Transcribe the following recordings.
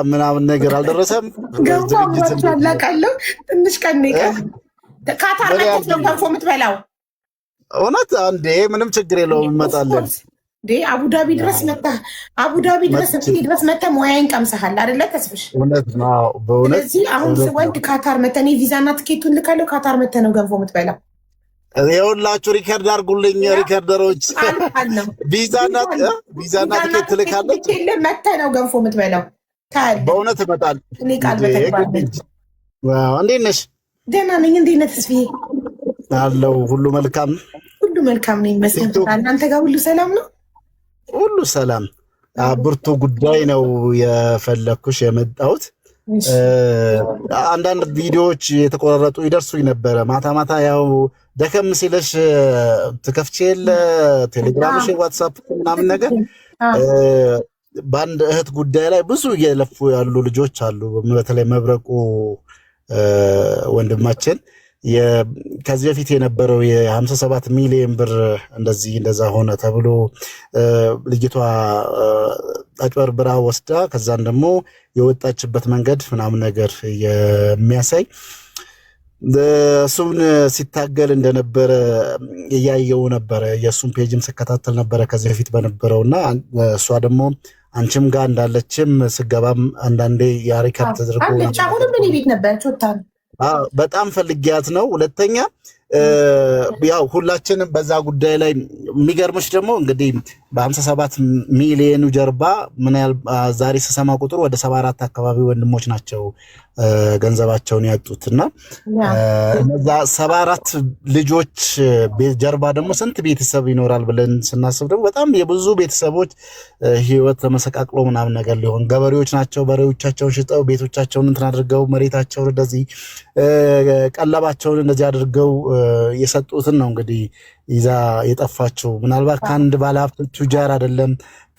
ምናምን ነገር አልደረሰም። ዝግጅት አላቃለሁ። ትንሽ ቀን ይቀር ካታር መጥተህ ነው ገንፎ የምትበላው? እውነት አንዴ ምንም ችግር የለውም እንመጣለን። አቡዳቢ ድረስ መጥተህ ሙያዬን ቀምሰሃል አይደለ ተስፍሽ? እውነት ነው በእውነት። ስለዚህ አሁን ስወልድ ካታር መጥተህ እኔ ቪዛና ትኬቱን ልካለሁ። ካታር መጥተህ ነው ገንፎ የምትበላው። ይኸውላችሁ ሪከርድ አድርጉልኝ ሪከርደሮች። ቪዛና ትኬት ልካለች። መጥተህ ነው ገንፎ የምትበላው። በእውነት እመጣለሁ። እኔ ቃል በተግባር እንዴት ነሽ? ደህና ነኝ። እንዴት ነህ ተስፍዬ? አለው ሁሉ መልካም መልካም ነው ይመስገን። እናንተ ጋር ሁሉ ሰላም ነው? ሁሉ ሰላም። ብርቱ ጉዳይ ነው የፈለኩሽ የመጣሁት። አንዳንድ ቪዲዮዎች የተቆራረጡ ይደርሱኝ ነበረ። ማታ ያው ደከም ሲለሽ ትከፍቼ የለ ቴሌግራምሽ፣ ዋትሳፕ ምናምን ነገር በአንድ እህት ጉዳይ ላይ ብዙ እየለፉ ያሉ ልጆች አሉ። በተለይ መብረቁ ወንድማችን ከዚህ በፊት የነበረው የ57 ሚሊዮን ብር እንደዛ ሆነ ተብሎ ልጅቷ አጭበርብራ ወስዳ ከዛን ደግሞ የወጣችበት መንገድ ምናምን ነገር የሚያሳይ እሱን ሲታገል እንደነበረ እያየው ነበረ። የእሱን ፔጅም ስከታተል ነበረ ከዚህ በፊት በነበረውና እሷ ደግሞ አንቺም ጋር እንዳለችም ስገባም አንዳንዴ የሪከርድ ተደርጎ በጣም ፈልጊያት ነው። ሁለተኛ ያው ሁላችንም በዛ ጉዳይ ላይ የሚገርምሽ ደግሞ እንግዲህ በ57 ሚሊዮኑ ጀርባ ምን ያህል ዛሬ ስሰማ ቁጥሩ ወደ 74 አካባቢ ወንድሞች ናቸው ገንዘባቸውን ያጡትና እነዛ 74 ልጆች ጀርባ ደግሞ ስንት ቤተሰብ ይኖራል ብለን ስናስብ ደግሞ በጣም የብዙ ቤተሰቦች ህይወት ተመሰቃቅሎ ምናምን ነገር ሊሆን ገበሬዎች ናቸው። በሬዎቻቸውን ሽጠው ቤቶቻቸውን እንትን አድርገው መሬታቸውን እንደዚህ ቀለባቸውን እንደዚህ አድርገው የሰጡትን ነው እንግዲህ ይዛ የጠፋችው። ምናልባት ከአንድ ባለሀብት ቱጃር አይደለም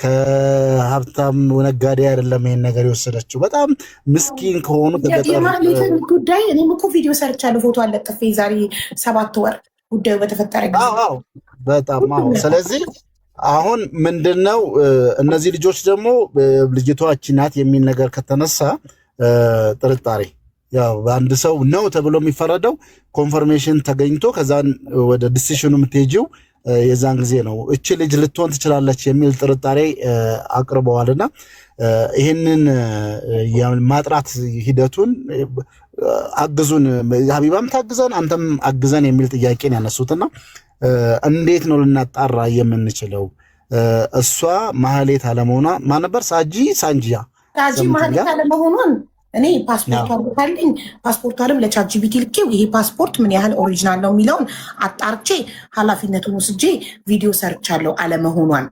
ከሀብታም ነጋዴ አይደለም ይሄን ነገር የወሰደችው። በጣም ምስኪን ከሆኑ የማህሌትን ጉዳይ እኔም እኮ ቪዲዮ ሰርቻለሁ፣ ፎቶ አለጥፌ ዛሬ 7 ወር ጉዳዩ በተፈጠረ ጊዜ። በጣም ስለዚህ አሁን ምንድነው እነዚህ ልጆች ደግሞ ልጅቷ እቺ ናት የሚል ነገር ከተነሳ ጥርጣሬ ያው በአንድ ሰው ነው ተብሎ የሚፈረደው ኮንፈርሜሽን ተገኝቶ ከዛን ወደ ዲሲሽኑ የምትሄጂው የዛን ጊዜ ነው። እቺ ልጅ ልትሆን ትችላለች የሚል ጥርጣሬ አቅርበዋልና ይህንን የማጥራት ሂደቱን አግዙን፣ ሀቢባም ታግዘን አንተም አግዘን የሚል ጥያቄን ያነሱትና እንዴት ነው ልናጣራ የምንችለው? እሷ ማህሌት አለመሆኗ ማን ነበር? ሳንጂያ ማህሌት አለመሆኗን እኔ ፓስፖርት አልካልኝ ፓስፖርቷንም ለቻትጂፒቲ ልኬው ይሄ ፓስፖርት ምን ያህል ኦሪጂናል ነው የሚለውን አጣርቼ ኃላፊነቱን ወስጄ ቪዲዮ ሰርቻለሁ አለመሆኗን።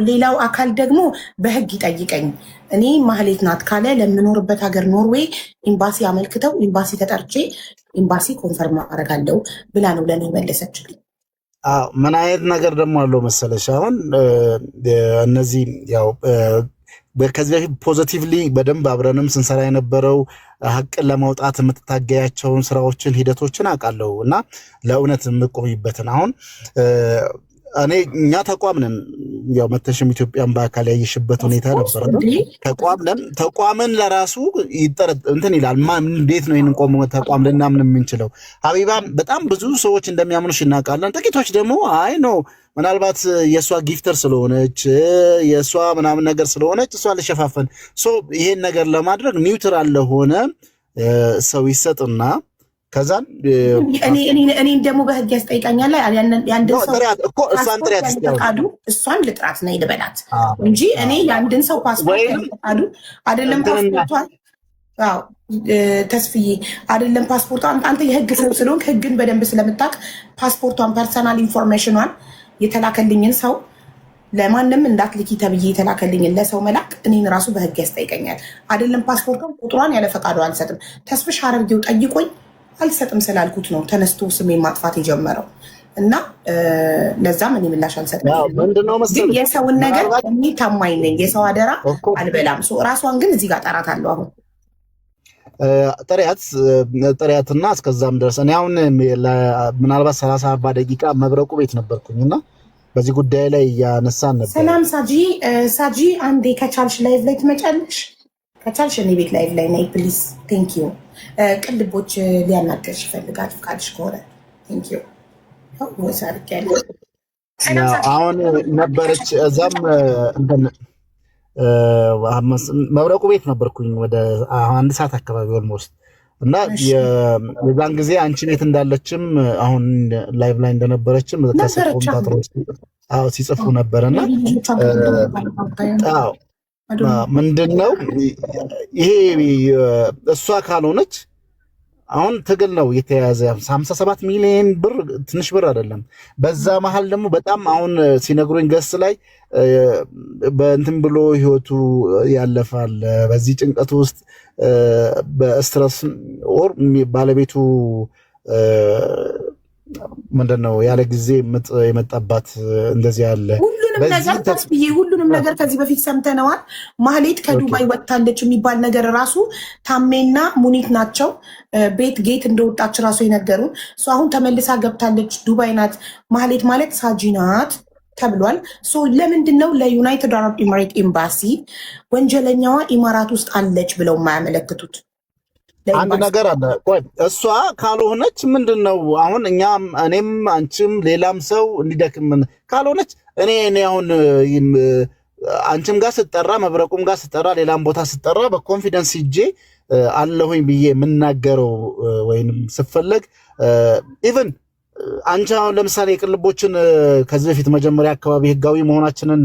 ሌላው አካል ደግሞ በህግ ይጠይቀኝ። እኔ ማህሌት ናት ካለ ለምኖርበት ሀገር ኖርዌይ ኤምባሲ አመልክተው ኤምባሲ ተጠርቼ ኤምባሲ ኮንፈርም አደርጋለሁ ብላ ነው ለእኔ መለሰችልኝ። ምን አይነት ነገር ደግሞ አለው መሰለሽ አሁን እነዚህ ያው ከዚህ በፊት ፖዚቲቭሊ በደንብ አብረንም ስንሰራ የነበረው ሀቅን ለማውጣት የምትታገያቸውን ስራዎችን ሂደቶችን አውቃለሁ እና ለእውነት የምቆይበትን አሁን እኛ ተቋም ነን። ያው መተሽም ኢትዮጵያን በአካል ያየሽበት ሁኔታ ነበር። ተቋምን ለራሱ እንትን ይላል። እንዴት ነው ይህንን ተቋም ልናምን የምንችለው? ሀቢባ በጣም ብዙ ሰዎች እንደሚያምኑሽ እናውቃለን። ጥቂቶች ደግሞ አይ ነው ምናልባት የእሷ ጊፍተር ስለሆነች የእሷ ምናምን ነገር ስለሆነች እሷ ልሸፋፈን ይሄን ነገር ለማድረግ ኒውትራል ለሆነ ሰው ይሰጥና ከዛን እኔን ደግሞ በህግ ያስጠይቀኛል። ያንድን ሰው እሷን ልጥራት ነው ልበላት እንጂ እኔ የአንድን ሰው ፓስፖርት ፈቃዱ አይደለም ፓስፖርቷን ተስፍዬ አይደለም ፓስፖርቷን አንተ የህግ ሰው ስለሆንክ ህግን በደንብ ስለምታውቅ ፓስፖርቷን ፐርሰናል ኢንፎርሜሽኗን የተላከልኝን ሰው ለማንም እንዳትልኪ ተብዬ የተላከልኝን ለሰው መላክ እኔን ራሱ በህግ ያስጠይቀኛል። አይደለም ፓስፖርቷን ቁጥሯን ያለ ፈቃዱ አልሰጥም። ተስፍሽ ሐረርጌው ጠይቆኝ አልሰጥም ስላልኩት ነው ተነስቶ ስሜን ማጥፋት የጀመረው እና ለዛም እኔ ምላሽ አልሰጥም። ግን የሰውን ነገር እኔ ታማኝ ነኝ፣ የሰው አደራ አልበላም። ራሷን ግን እዚህ ጋር ጠራታለሁ። አሁን ጥሪያትና እስከዛም ድረስ እኔ አሁን ምናልባት 30-40 ደቂቃ መብረቁ ቤት ነበርኩኝና በዚህ ጉዳይ ላይ እያነሳን ነበር። ሰላም ሳጂ አንዴ ከቻልሽ ላይቭ ላይ ትመጫለሽ ከቻልሽ እኔ ቤት ላይቭ ላይ ነይ ፕሊዝ። ቴንክ ዩ። ቅልቦች ሊያናገርሽ ይፈልጋል ፍቃድሽ ከሆነ ቴንክ ዩ። ወሳርክ ያለ አሁን ነበረች እዛም እንትን መብረቁ ቤት ነበርኩኝ ወደ 1 ሰዓት አካባቢ ኦልሞስት እና የዛን ጊዜ አንቺ ቤት እንዳለችም አሁን ላይቭ ላይ እንደነበረችም ኮሜንታተሮች ሲጽፉ ነበርና ምንድነው ይሄ እሷ ካልሆነች አሁን ትግል ነው የተያዘ 57 ሚሊዮን ብር ትንሽ ብር አይደለም። በዛ መሃል ደግሞ በጣም አሁን ሲነግሩኝ ገስ ላይ በእንትን ብሎ ህይወቱ ያለፋል። በዚህ ጭንቀት ውስጥ በስትረስ ኦር ባለቤቱ ምንድነው ያለ ጊዜ ምጥ የመጣባት እንደዚህ ያለ ነገር ተስብዬ ሁሉንም ነገር ከዚህ በፊት ሰምተነዋል። ማህሌት ከዱባይ ወጣለች የሚባል ነገር ራሱ ታሜና ሙኒት ናቸው ቤት ጌት እንደወጣች ራሱ የነገሩን። ሶ አሁን ተመልሳ ገብታለች ዱባይ ናት። ማህሌት ማለት ሳጂ ናት ተብሏል። ሶ ለምንድነው ለዩናይትድ አረብ ኤሚሬት ኤምባሲ ወንጀለኛዋ ኢማራት ውስጥ አለች ብለው የማያመለክቱት? አንድ ነገር አለ። ቆይ እሷ ካልሆነች ምንድነው አሁን እኔም አንቺም ሌላም ሰው እንዲደክም ካልሆነች እኔ አሁን አንቺም ጋር ስጠራ መብረቁም ጋር ስጠራ ሌላም ቦታ ስጠራ በኮንፊደንስ ሂጄ አለሁኝ ብዬ የምናገረው ወይንም ስፈለግ ኢቭን አንቺ አሁን ለምሳሌ የቅልቦችን ከዚህ በፊት መጀመሪያ አካባቢ ህጋዊ መሆናችንን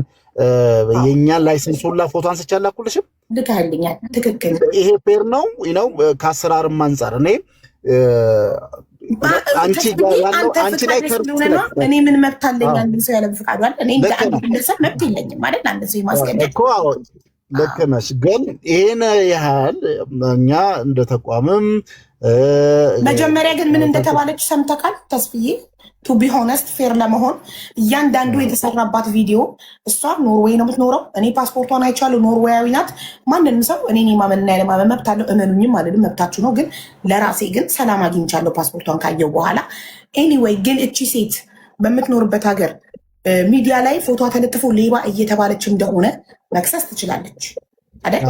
የኛን ላይሰንስ ሁላ ፎቶ አንስቼ አላኩልሽም ልካልኛል። ትክክል። ይሄ ፌር ነው ነው ከአሰራርም አንፃር እኔ አንቺ ጋር ያለው አንቺ ላይ ተርኩና እኔ ምን መብት አለኝ? አንድ ሰው ያለ ፍቃዱ አለ። እኔ አንድ ግለሰብ መብት የለኝም ማለት አንድ ሰው ማስቀደም እኮ ልክ ነሽ። ግን ይሄን ያህል እኛ እንደ ተቋምም መጀመሪያ ግን ምን እንደተባለች ሰምተካል ተስፍዬ? ቱ ቢ ሆነስት ፌር ለመሆን እያንዳንዱ የተሰራባት ቪዲዮ እሷ ኖርዌይ ነው የምትኖረው። እኔ ፓስፖርቷን አይቻለሁ፣ ኖርዌያዊ ናት። ማንንም ሰው እኔ ማመንና ያለማመን መብት አለው። እመኑኝም አልልም፣ መብታችሁ ነው። ግን ለራሴ ግን ሰላም አግኝቻለሁ ፓስፖርቷን ካየው በኋላ። ኤኒዌይ ግን እቺ ሴት በምትኖርበት ሀገር ሚዲያ ላይ ፎቶ ተለጥፎ ሌባ እየተባለች እንደሆነ መክሰስ ትችላለች አይደል?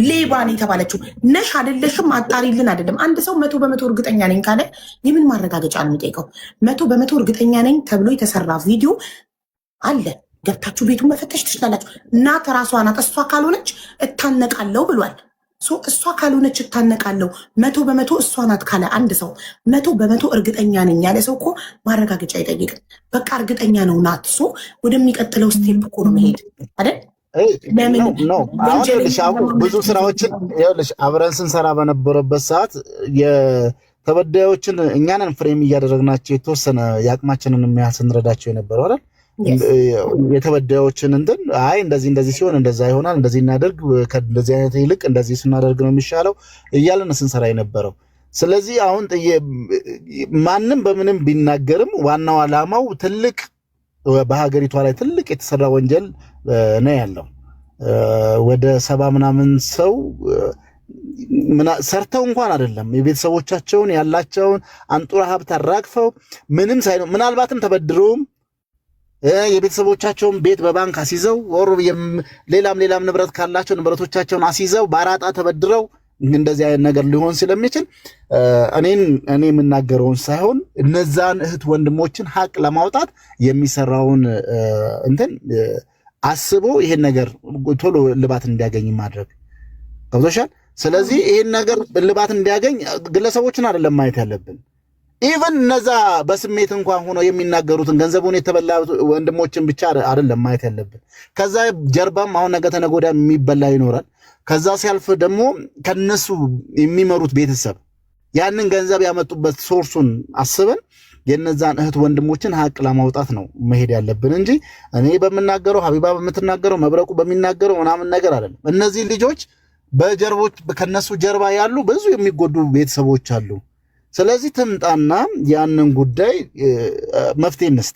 ሌባ ነው የተባለችው። ነሽ አይደለሽም አጣሪልን አይደለም። አንድ ሰው 100% እርግጠኛ ነኝ ካለ የምን ማረጋገጫ ነው የሚጠይቀው? 100% እርግጠኛ ነኝ ተብሎ የተሰራ ቪዲዮ አለ። ገብታችሁ ቤቱን መፈተሽ ትችላላችሁ። እናት ራሷ ናት። እሷ ካልሆነች እታነቃለሁ ብሏል። እሷ ካልሆነች እታነቃለሁ 100% እሷ ናት ካለ አንድ ሰው 100% እርግጠኛ ነኝ ያለ ሰው እኮ ማረጋገጫ አይጠይቅም። በቃ እርግጠኛ ነው ናት። ወደሚቀጥለው ስቴፕ እኮ ነው መሄድ አይደል? ብዙ ስራዎችን አብረን ስንሰራ በነበረበት ሰዓት የተበዳዮችን እኛንን ፍሬም እያደረግናቸው የተወሰነ የአቅማችንን የሚያህል ስንረዳቸው የነበረው አይደል? የተበዳዮችን እንትን እንደዚህ ሲሆን እንደዛ ይሆናል፣ እንደዚህ እናደርግ፣ ከእንደዚህ አይነት ይልቅ እንደዚህ ስናደርግ ነው የሚሻለው እያለን ስንሰራ የነበረው። ስለዚህ አሁን ማንም በምንም ቢናገርም ዋናው ዓላማው ትልቅ በሀገሪቷ ላይ ትልቅ የተሰራ ወንጀል ነው ያለው። ወደ 70 ምናምን ሰው ሰርተው እንኳን አይደለም የቤተሰቦቻቸውን ያላቸውን አንጡራ ሀብት አራግፈው ምንም ሳይኖር ምናልባትም ተበድረውም የቤተሰቦቻቸውን ቤት በባንክ አስይዘው ወር ሌላም ንብረት ካላቸው ንብረቶቻቸውን አስይዘው በአራጣ ተበድረው እንደዚህ አይነት ነገር ሊሆን ስለሚችል እኔ የምናገረውን ሳይሆን እነዛን እህት ወንድሞችን ሀቅ ለማውጣት የሚሰራውን እንትን አስቦ ይሄን ነገር ቶሎ ልባት እንዲያገኝ ማድረግ ገብቶሻል። ስለዚህ ይሄን ነገር ልባት እንዲያገኝ ግለሰቦችን አይደለም ማየት ያለብን። ኢቭን እነዛ በስሜት እንኳን ሆኖ የሚናገሩትን ገንዘቡን የተበላ ወንድሞችን ብቻ አይደለም ማየት ያለብን። ከዛ ጀርባም አሁን ነገ ተነገ ወዲያ የሚበላ ይኖራል። ከዛ ሲያልፍ ደግሞ ከነሱ የሚመሩት ቤተሰብ ያንን ገንዘብ ያመጡበት ሶርሱን አስበን የነዛን እህት ወንድሞችን ሀቅ ለማውጣት ነው መሄድ ያለብን እንጂ እኔ በምናገረው ሀቢባ በምትናገረው መብረቁ በሚናገረው ምናምን ነገር አይደለም። እነዚህ ልጆች በጀርቦች ከነሱ ጀርባ ያሉ ብዙ የሚጎዱ ቤተሰቦች አሉ። ስለዚህ ትምጣና ያንን ጉዳይ መፍትሄ እንስጥ።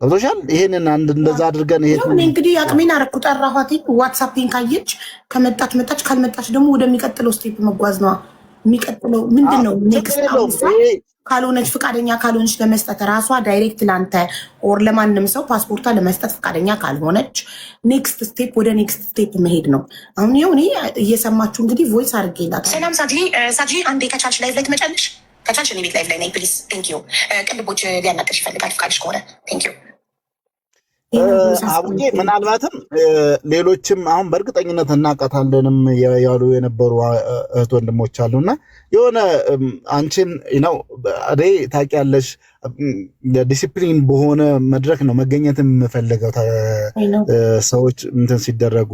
ገብቶሻል? ይሄንን እንደዛ አድርገን እንግዲህ አቅሜን አደረኩ። ጠራኋት፣ ዋትሳፕን ካየች ከመጣች ካልመጣች ደግሞ ወደሚቀጥለው ስቴፕ መጓዝ ነው። የሚቀጥለው ምንድን ነው? ካልሆነች ፍቃደኛ ካልሆነች ለመስጠት ራሷ ዳይሬክት ላንተ ኦር ለማንም ሰው ፓስፖርቷ ለመስጠት ፍቃደኛ ካልሆነች ኔክስት ስቴፕ ወደ ኔክስት ስቴፕ መሄድ ነው። አሁን ይኸው እኔ እየሰማችሁ እንግዲህ ቮይስ አድርጌላት። ሰላም ሳጂ አንዴ ከቻልሽ ላይቭ ላይ ትመጫለሽ? ከቻልሽ እኔ ቤት ላይቭ ላይ ነኝ ፕሊዝ። ቴንክ ዩ። ቅልቦች ሊያናገርሽ ይፈልጋል ፍቃድሽ ከሆነ ቴንክ ዩ። አቡዬ ምናልባትም ሌሎችም አሁን በእርግጠኝነት እናውቃታለንም ያሉ የነበሩ እህት ወንድሞች አሉና የሆነ አንቺን ነው እኔ ታውቂያለሽ፣ ዲሲፕሊን በሆነ መድረክ ነው መገኘት የምፈልገው። ሰዎች እንትን ሲደረጉ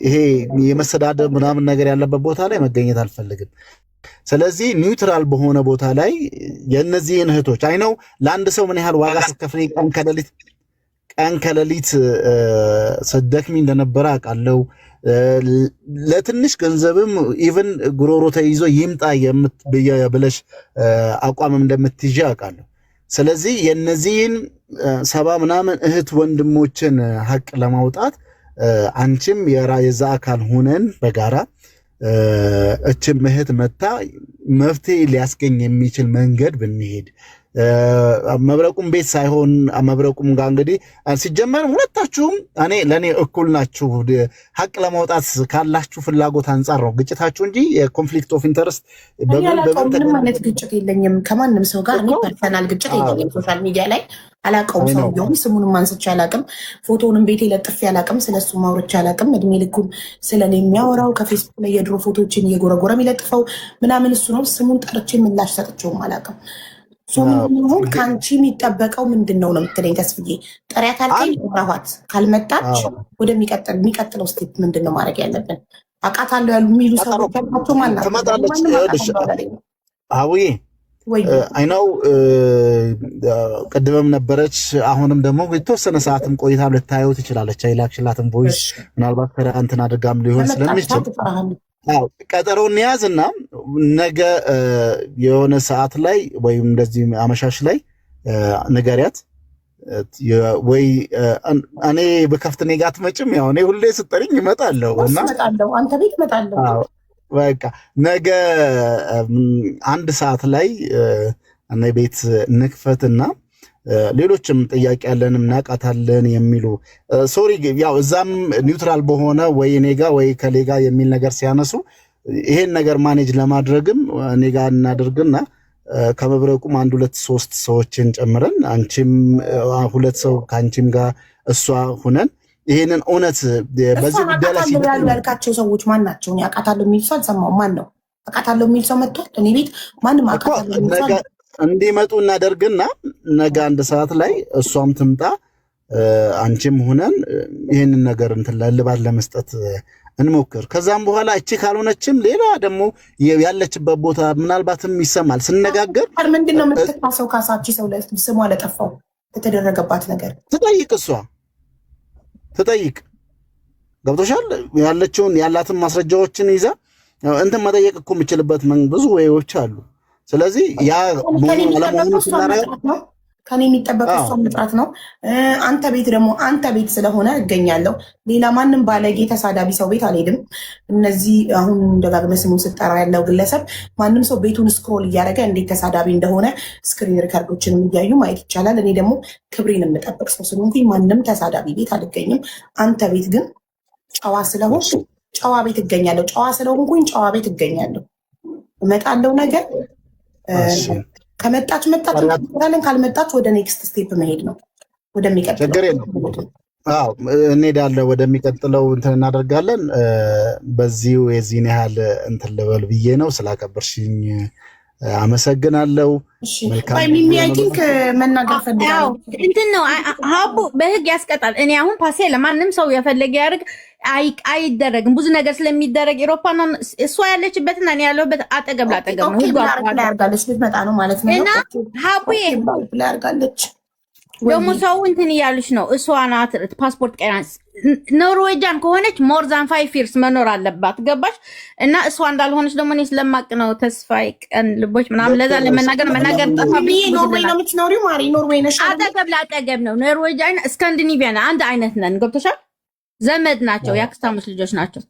ይሄ የመሰዳደብ ምናምን ነገር ያለበት ቦታ ላይ መገኘት አልፈልግም። ስለዚህ ኒውትራል በሆነ ቦታ ላይ የእነዚህን እህቶች አይነው ለአንድ ሰው ምን ያህል ዋጋ ስትከፍል ቀን ከሌሊት ስትደክሚ እንደነበረ አውቃለሁ። ለትንሽ ገንዘብም ኢቭን ጉሮሮ ተይዞ ይምጣ ብለሽ አቋምም እንደምትይዥ አውቃለሁ። ስለዚህ የእነዚህን 70 ምናምን እህት ወንድሞችን ሀቅ ለማውጣት አንቺም የዛ አካል ሆነን በጋራ እችም እህት መታ መፍትሄ ሊያስገኝ የሚችል መንገድ ብንሄድ መብረቁም ቤት ሳይሆን መብረቁም ጋር እንግዲህ ሲጀመር ሁለታችሁም ለእኔ እኩል ናችሁ። ሀቅ ለማውጣት ካላችሁ ፍላጎት አንጻር ነው ግጭታችሁ እንጂ የኮንፍሊክት ኦፍ ኢንተረስት ምንም አይነት ግጭት የለኝም ከማንም ሰው ጋር። እኔ ፐርሰናል ግጭት የለኝም። ሶሻል ሚዲያ ላይ አላውቀውም። ሰውየውም ስሙንም አንስቼ አላውቅም። ፎቶውንም ቤቴ ለጥፌ አላውቅም። ስለሱ ማውረቻ አላውቅም። እድሜ ልኩን ስለኔ የሚያወራው ከፌስቡክ ላይ የድሮ ፎቶዎችን እየጎረጎረ የሚለጥፈው ምናምን እሱ ነው። ስሙን ጠርቼ ምላሽ ሰጥቼውም አላውቅም። ሆን ከአንቺ የሚጠበቀው ምንድን ነው ነው የምትለኝ? ተስፍዬ ጥሪያት አልከኝ ራኋት ካልመጣች የሚቀጥለው ስቴፕ ምንድን ነው ማድረግ ያለብን? አውቃታለሁ ያሉ የሚሉ ሰዎች ያላቸው ማናት? አውዬ አይናው ቅድምም ነበረች። አሁንም ደግሞ የተወሰነ ሰዓትም ቆይታ ልታየው ትችላለች። አይላክሽላትም ቮይስ ምናልባት ከእንትን አድርጋም ሊሆን ስለሚችል ቀጠሮ እንያዝና ነገ የሆነ ሰዓት ላይ ወይም እንደዚህ አመሻሽ ላይ ንገሪያት። ወይ እኔ በከፍት እኔ ጋር አትመጭም? ያው እኔ ሁሌ ስጠሪኝ እመጣለሁ እና አንተ ቤት እመጣለሁ። በቃ ነገ 1 ሰዓት ላይ እኔ ቤት እንክፈትና ሌሎችም ጥያቄ ያለን እናቃታለን የሚሉ ሶሪ ያው እዛም ኒውትራል በሆነ ወይ ኔጋ ወይ ከሌጋ የሚል ነገር ሲያነሱ ይሄን ነገር ማኔጅ ለማድረግም ኔጋ እናደርግና ከመብረቁም 1 2 3 ሰዎችን ጨምረን አንቺም 2 ሰው ከአንቺም ጋር እሷ ሁነን ይሄንን እውነት በዚህ ጉዳይ ላይ ያልካቸው ሰዎች ማን ናቸው? እኔ አውቃታለሁ የሚል ሰው አልሰማሁም። ማን ነው አውቃታለሁ የሚል ሰው መጥቷል እኔ ቤት? ማንም አውቃታለሁ የሚል ሰው እንዲመጡ እናደርግና ነገ 1 ሰዓት ላይ እሷም ትምጣ አንቺም ሆነን ይህንን ነገር እንትን ለልባት ለመስጠት እንሞክር። ከዛም በኋላ እቺ ካልሆነችም ሌላ ደግሞ ያለችበት ቦታ ምናልባትም ይሰማል ስነጋገር ምንድነው የምትታሰው? ካሳቺ ሰው ላይ ስሟ ለጠፋው የተደረገባት ነገር ትጠይቅ፣ እሷ ትጠይቅ። ገብቶሻል? ያላትን ማስረጃዎችን ይዛ እንትን መጠየቅ እኮ የምችልበት ብዙ ወይዎች አሉ። ስለዚህ ያ ከኔ የሚጠበቀው እሷ መጥራት ነው። አንተ ቤት ደግሞ አንተ ቤት ስለሆነ እገኛለሁ። ሌላ ማንም ባለጌ ተሳዳቢ ሰው ቤት አልሄድም። እነዚህ አሁን ደጋግመ ስሙን ስጠራ ያለው ግለሰብ ማንም ሰው ቤቱን ስክሮል እያደረገ እንዴት ተሳዳቢ እንደሆነ ስክሪን ሪከርዶችንም እያዩ ማየት ይቻላል። እኔ ደግሞ ክብሬን የምጠብቅ ሰው ስለሆንኩኝ ማንም ተሳዳቢ ቤት አልገኝም። አንተ ቤት ግን ጨዋ ስለሆን ጨዋ ቤት እገኛለሁ። ጨዋ ስለሆንኩኝ ጨዋ ቤት እገኛለሁ። እመጣለሁ ነገር ከመጣች እንላለን፣ ካልመጣች ወደ ኔክስት ስቴፕ መሄድ ነው። ወደሚቀጥለው ችግር የለም። እንሄዳለን፣ ወደሚቀጥለው እንትን እናደርጋለን። በዚሁ የዚህን ያህል እንትን ልበል ብዬ ነው። ስላከበርሽኝ አመሰግናለሁ። ሚሚ አይ ቲንክ መናገር ፈልጋለሁ። እንትን ነው ሀቡ በህግ ያስቀጣል። እኔ አሁን ፓሴ ለማንም ሰው የፈለገ ያድርግ አይደረግም። ብዙ ነገር ስለሚደረግ ኤሮፓና እሷ ያለችበትና እኔ ያለሁበት አጠገብ ላጠገብ ነው። ህግ ያርጋለች ልትመጣ ነው ማለት ነው። እና ሀቡዬ ያርጋለች ደግሞ ሰው እንትን እያሉች ነው። እሷ ናት ፓስፖርት ቀናንስ ኖርዌጃን ከሆነች ሞር ዛን 5 ይርስ መኖር አለባት። ገባሽ? እና እሷ እንዳልሆነች ደግሞ እኔ ስለማቅ ነው። ተስፋይ ቀን ልቦች ምናምን ለዛ ለመናገር ጠፋብኝ። ኖርዌይ ነው የምትኖሪው ማሪ? ኖርዌይ ነሽ? አጠገብ ላጠገብ ነው። ኖርዌጃን ስካንዲኔቪያን አንድ አይነት ነን። ገብቶሻል? ዘመድ ናቸው፣ የአክስታሞች ልጆች ናቸው።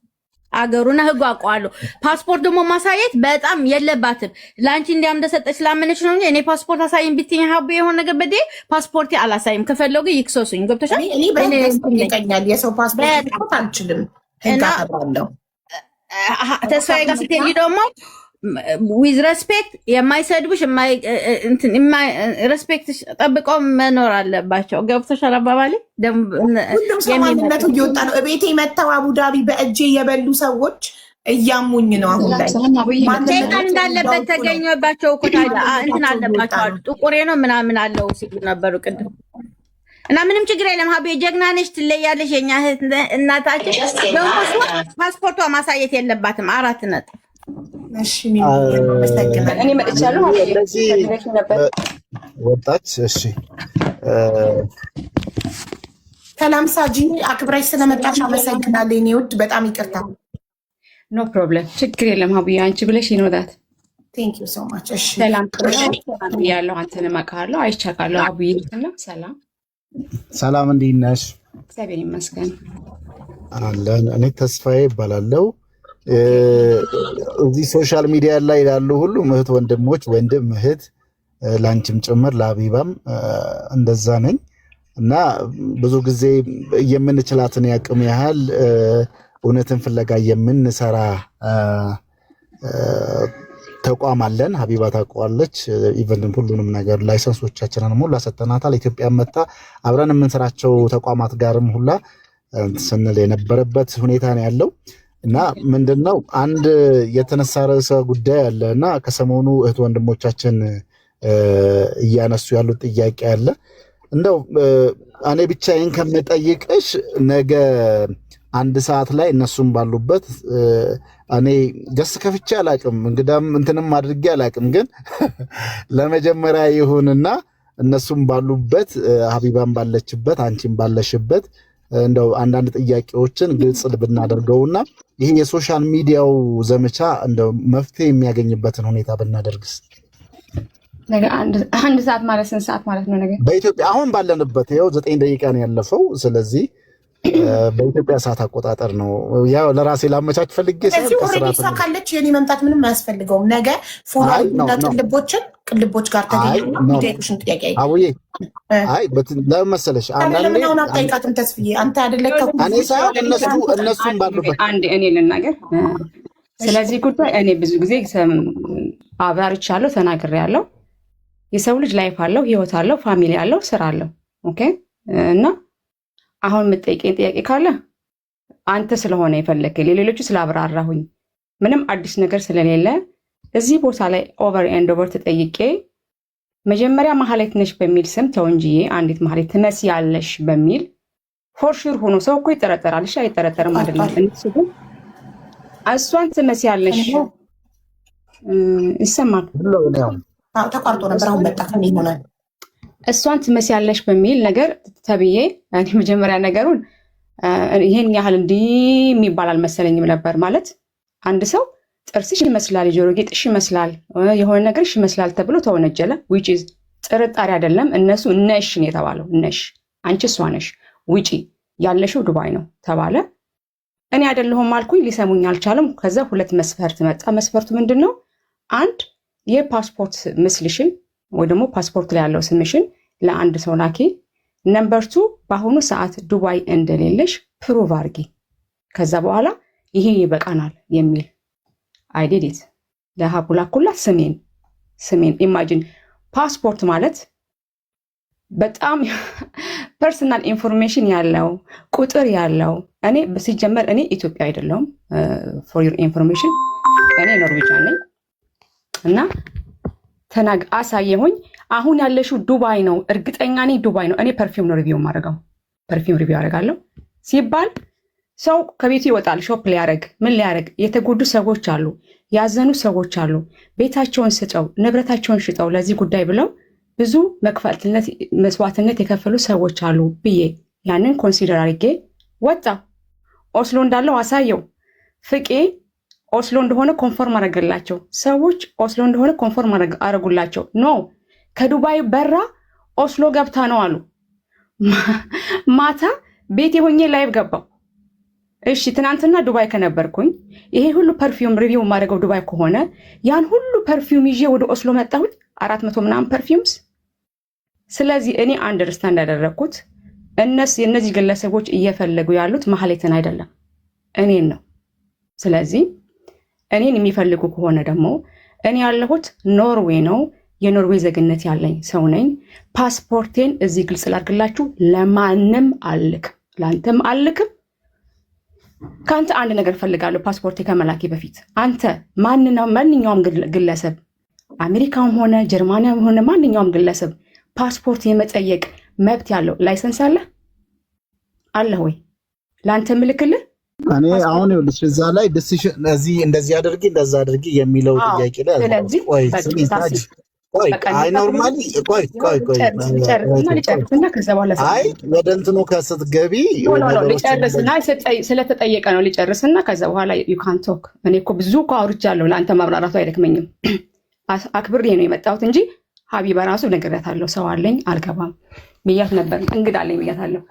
አገሩና ህጉ አውቀዋለሁ። ፓስፖርት ደግሞ ማሳየት በጣም የለባትም። ለአንቺ እንዲያም እንደሰጠች ስላመነች ነው እንጂ እኔ ፓስፖርት አሳይም ብትይኝ ሀቡ የሆነ ነገር በዴ ፓስፖርት አላሳይም። ከፈለጉ ይክሰሱኝ። ገብተሻል? እኔ በእንደኛል የሰው ፓስፖርት አልችልም። ህግ አከብራለሁ። ተስፋዬ ጋር ስትሄጂ ደግሞ ዊዝ ሬስፔክት የማይሰድቡሽ ሬስፔክት ጠብቀው መኖር አለባቸው። ገብቶሻል አባባሌ? ሁሉም ሰው ማንነቱ እየወጣ ነው። እቤቴ መተው አቡዳቢ በእጄ የበሉ ሰዎች እያሙኝ ነው። አሁን ላይ ሴጣን እንዳለበት ተገኘባቸው እኮ ታዲያ እንትን አለባቸው አሉ። ጥቁሬ ነው ምናምን አለው ሲሉ ነበሩ ቅድም። እና ምንም ችግር የለም ሀቤ ጀግና ነሽ፣ ትለያለሽ። የኛ እናታችን ደግሞ ፓስፖርቷ ማሳየት የለባትም። 4 ነጥብ። እሺ እኔ መጥቻለሁ። ወጣች። እሺ ሰላም ሳጂ፣ አክብራሽ ስለመጣሽ አመሰግናለሁ። እኔ ውድ በጣም ይቅርታ። ኖ ፕሮብለም፣ ችግር የለም ሀቡዬ፣ አንቺ ብለሽ ይኖዳት። ቴንክ ዩ ሶ ማች። እሺ ሰላም ያለው አንተንም አውቃለሁ፣ አይቻካለሁ። ሀቡዬ ሰላም ሰላም፣ እንዴት ነሽ? እግዚአብሔር ይመስገን አለን። እኔ ተስፋዬ እባላለሁ። እዚህ ሶሻል ሚዲያ ላይ ያሉ ሁሉ እህት ወንድሞች፣ ወንድም እህት፣ ላንቺም ጭምር ለሀቢባም እንደዛ ነኝ እና ብዙ ጊዜ የምንችላትን ያቅም ያህል እውነትን ፍለጋ የምንሰራ ተቋም አለን። ሀቢባ ታውቀዋለች። ኢቨን ሁሉንም ነገር ላይሰንሶቻችንን ሁላ ሰጥተናታል። ኢትዮጵያ መታ አብረን የምንሰራቸው ተቋማት ጋርም ሁላ ስንል የነበረበት ሁኔታ ነው ያለው እና ምንድነው አንድ የተነሳ ርዕሰ ጉዳይ አለ እና ከሰሞኑ እህት ወንድሞቻችን እያነሱ ያሉት ጥያቄ አለ። እንደው እኔ ብቻዬን ከምጠይቅሽ ነገ 1 ሰዓት ላይ እነሱም ባሉበት እኔ ገስ ከፍቼ አላቅም፣ እንግዳም እንትንም አድርጌ አላቅም፣ ግን ለመጀመሪያ ይሁንና እነሱም ባሉበት ሀቢባም ባለችበት አንቺም ባለሽበት እንደው አንዳንድ ጥያቄዎችን ግልጽ ብናደርገውና ይሄ የሶሻል ሚዲያው ዘመቻ እንደው መፍትሄ የሚያገኝበትን ሁኔታ ብናደርግስ? ነገ 1 ሰዓት ማለት ስንት ሰዓት ማለት ነው? ነገ በኢትዮጵያ አሁን ባለንበት ይኸው 9 ደቂቃ ነው ያለፈው። ስለዚህ በኢትዮጵያ ሰዓት አቆጣጠር ነው። ያው ለራሴ ላመቻች ፈልጌ ካለች የኔ መምጣት ምንም አያስፈልገውም። ነገ ፎና ቅልቦች ጋር ተገኝሽን ጥያቄ አቡዬ አይ ለምን መሰለሽ አንዳንዴ አጠይቃትም ተስፍዬ አንተ አይደለከው እኔ ሳይሆን እነሱም ባሉበት አንድ እኔ ልናገር ስለዚህ ጉዳይ እኔ ብዙ ጊዜ አብራርቻለሁ፣ ተናግሬያለሁ። የሰው ልጅ ላይፍ አለው፣ ህይወት አለው፣ ፋሚሊ አለው፣ ስራ አለው። ኦኬ እና አሁን የምጠይቀኝ ጥያቄ ካለ አንተ ስለሆነ የፈለከኝ ለሌሎቹ ስላብራራሁኝ ምንም አዲስ ነገር ስለሌለ እዚህ ቦታ ላይ ኦቨር ኤንድ ኦቨር ተጠይቄ መጀመሪያ ማህሌት ነሽ በሚል ስም ተወንጅዬ አንዲት ማህሌት ትመስያለሽ በሚል ፎርሹር ሆኖ ሰው እኮ ይጠረጠራል። እሺ አይጠረጠርም አይደለም። እነሱ ግን እሷን ትመስያለሽ ይሰማል። ተቋርጦ ነበር አሁን በጣም ይሆናል። እሷን ትመስያለሽ በሚል ነገር ተብዬ እኔ መጀመሪያ ነገሩን ይሄን ያህል እንዲህ የሚባል አልመሰለኝም ነበር። ማለት አንድ ሰው ጥርስሽ ይመስላል፣ የጆሮ ጌጥሽ ይመስላል፣ የሆነ ነገርሽ ይመስላል ተብሎ ተወነጀለ። which is ጥርጣሬ አይደለም። እነሱ ነሽ ነው የተባለው። ነሽ አንቺ እሷ ነሽ፣ ውጪ ያለሽው ዱባይ ነው ተባለ። እኔ አይደለሁም አልኩኝ። ሊሰሙኝ አልቻለም። ከዛ 2 መስፈርት መጣ። መስፈርቱ ምንድነው? አንድ የፓስፖርት ምስልሽን ወይ ደግሞ ፓስፖርት ላይ ያለው ስምሽን ለአንድ ሰው ላኪ። ነምበር 2 በአሁኑ ሰዓት ዱባይ እንደሌለሽ ፕሩቭ አድርጊ። ከዛ በኋላ ይሄ ይበቃናል የሚል አይዲዲት ለሀቡ ላኩላት። ስሜን ኢማጂን ፓስፖርት ማለት በጣም ፐርሰናል ኢንፎርሜሽን ያለው ቁጥር ያለው። እኔ ሲጀመር እኔ ኢትዮጵያ አይደለሁም። ፎር ዩር ኢንፎርሜሽን እኔ ኖርዌጂያን ነኝ እና ተናግ አሳየሁኝ። አሁን ያለሽው ዱባይ ነው፣ እርግጠኛ ነኝ ዱባይ ነው። እኔ ፐርፊውም ነው ሪቪው ማድረገው፣ ፐርፊውም ሪቪው አደርጋለሁ ሲባል ሰው ከቤቱ ይወጣል። ሾፕ ሊያደርግ ምን ሊያደርግ? የተጎዱ ሰዎች አሉ፣ ያዘኑ ሰዎች አሉ። ቤታቸውን ስጠው ንብረታቸውን ሽጠው ለዚህ ጉዳይ ብለው ብዙ መክፈልትነት መስዋዕትነት የከፈሉ ሰዎች አሉ ብዬ ያንን ኮንሲደር አድርጌ ወጣው። ኦስሎ እንዳለው አሳየው። ፍቄ ኦስሎ እንደሆነ ኮንፎርም አደረገላቸው። ሰዎች ኦስሎ እንደሆነ ኮንፎርም አደረጉላቸው። ኖ ከዱባይ በራ ኦስሎ ገብታ ነው አሉ። ማታ ቤት የሆኜ ላይቭ ገባው። እሺ ትናንትና ዱባይ ከነበርኩኝ ይሄ ሁሉ ፐርፊውም ሪቪው የማደርገው ዱባይ ከሆነ ያን ሁሉ ፐርፊውም ይዤ ወደ ኦስሎ መጣሁኝ 400 ምናምን ፐርፊውምስ። ስለዚህ እኔ አንደርስታንድ ያደረግኩት እነዚህ ግለሰቦች እየፈለጉ ያሉት ማህሌትን አይደለም እኔን ነው። ስለዚህ እኔን የሚፈልጉ ከሆነ ደግሞ እኔ ያለሁት ኖርዌይ ነው። የኖርዌይ ዜግነት ያለኝ ሰው ነኝ። ፓስፖርቴን እዚህ ግልጽ ላድርግላችሁ፣ ለማንም አልክም፣ ለአንተም አልክም። ከአንተ አንድ ነገር ፈልጋለሁ። ፓስፖርቴ ከመላኬ በፊት አንተ ማንኛውም ግለሰብ አሜሪካም ሆነ ጀርማኒያም ሆነ ማንኛውም ግለሰብ ፓስፖርት የመጠየቅ መብት ያለው ላይሰንስ አለ ወይ? ለአንተ ምልክልህ እኔ አሁን ይኸውልሽ እዛ ላይ ዲሲሽን እዚህ እንደዚህ አድርጊ እንደዛ አድርጊ የሚለው ጥያቄ ላይ ስለዚህ አይ ኖርማሊ ጨርስና ከዛ በኋላ አይ ወደ እንትኑ ከስትገቢ ሊጨርስና ስለተጠየቀ ነው ሊጨርስና ከዛ በኋላ ዩ ካን ቶክ። እኔ እኮ ብዙ እኮ አውርቻለሁ፣ ለአንተ ማብራራቱ አይደክመኝም። አክብሬ ነው የመጣሁት እንጂ ሀቢባ ራሱ ነግሬያታለሁ፣ ሰው አለኝ አልገባም ብያት ነበር፣ እንግዳ አለኝ ብያታለሁ።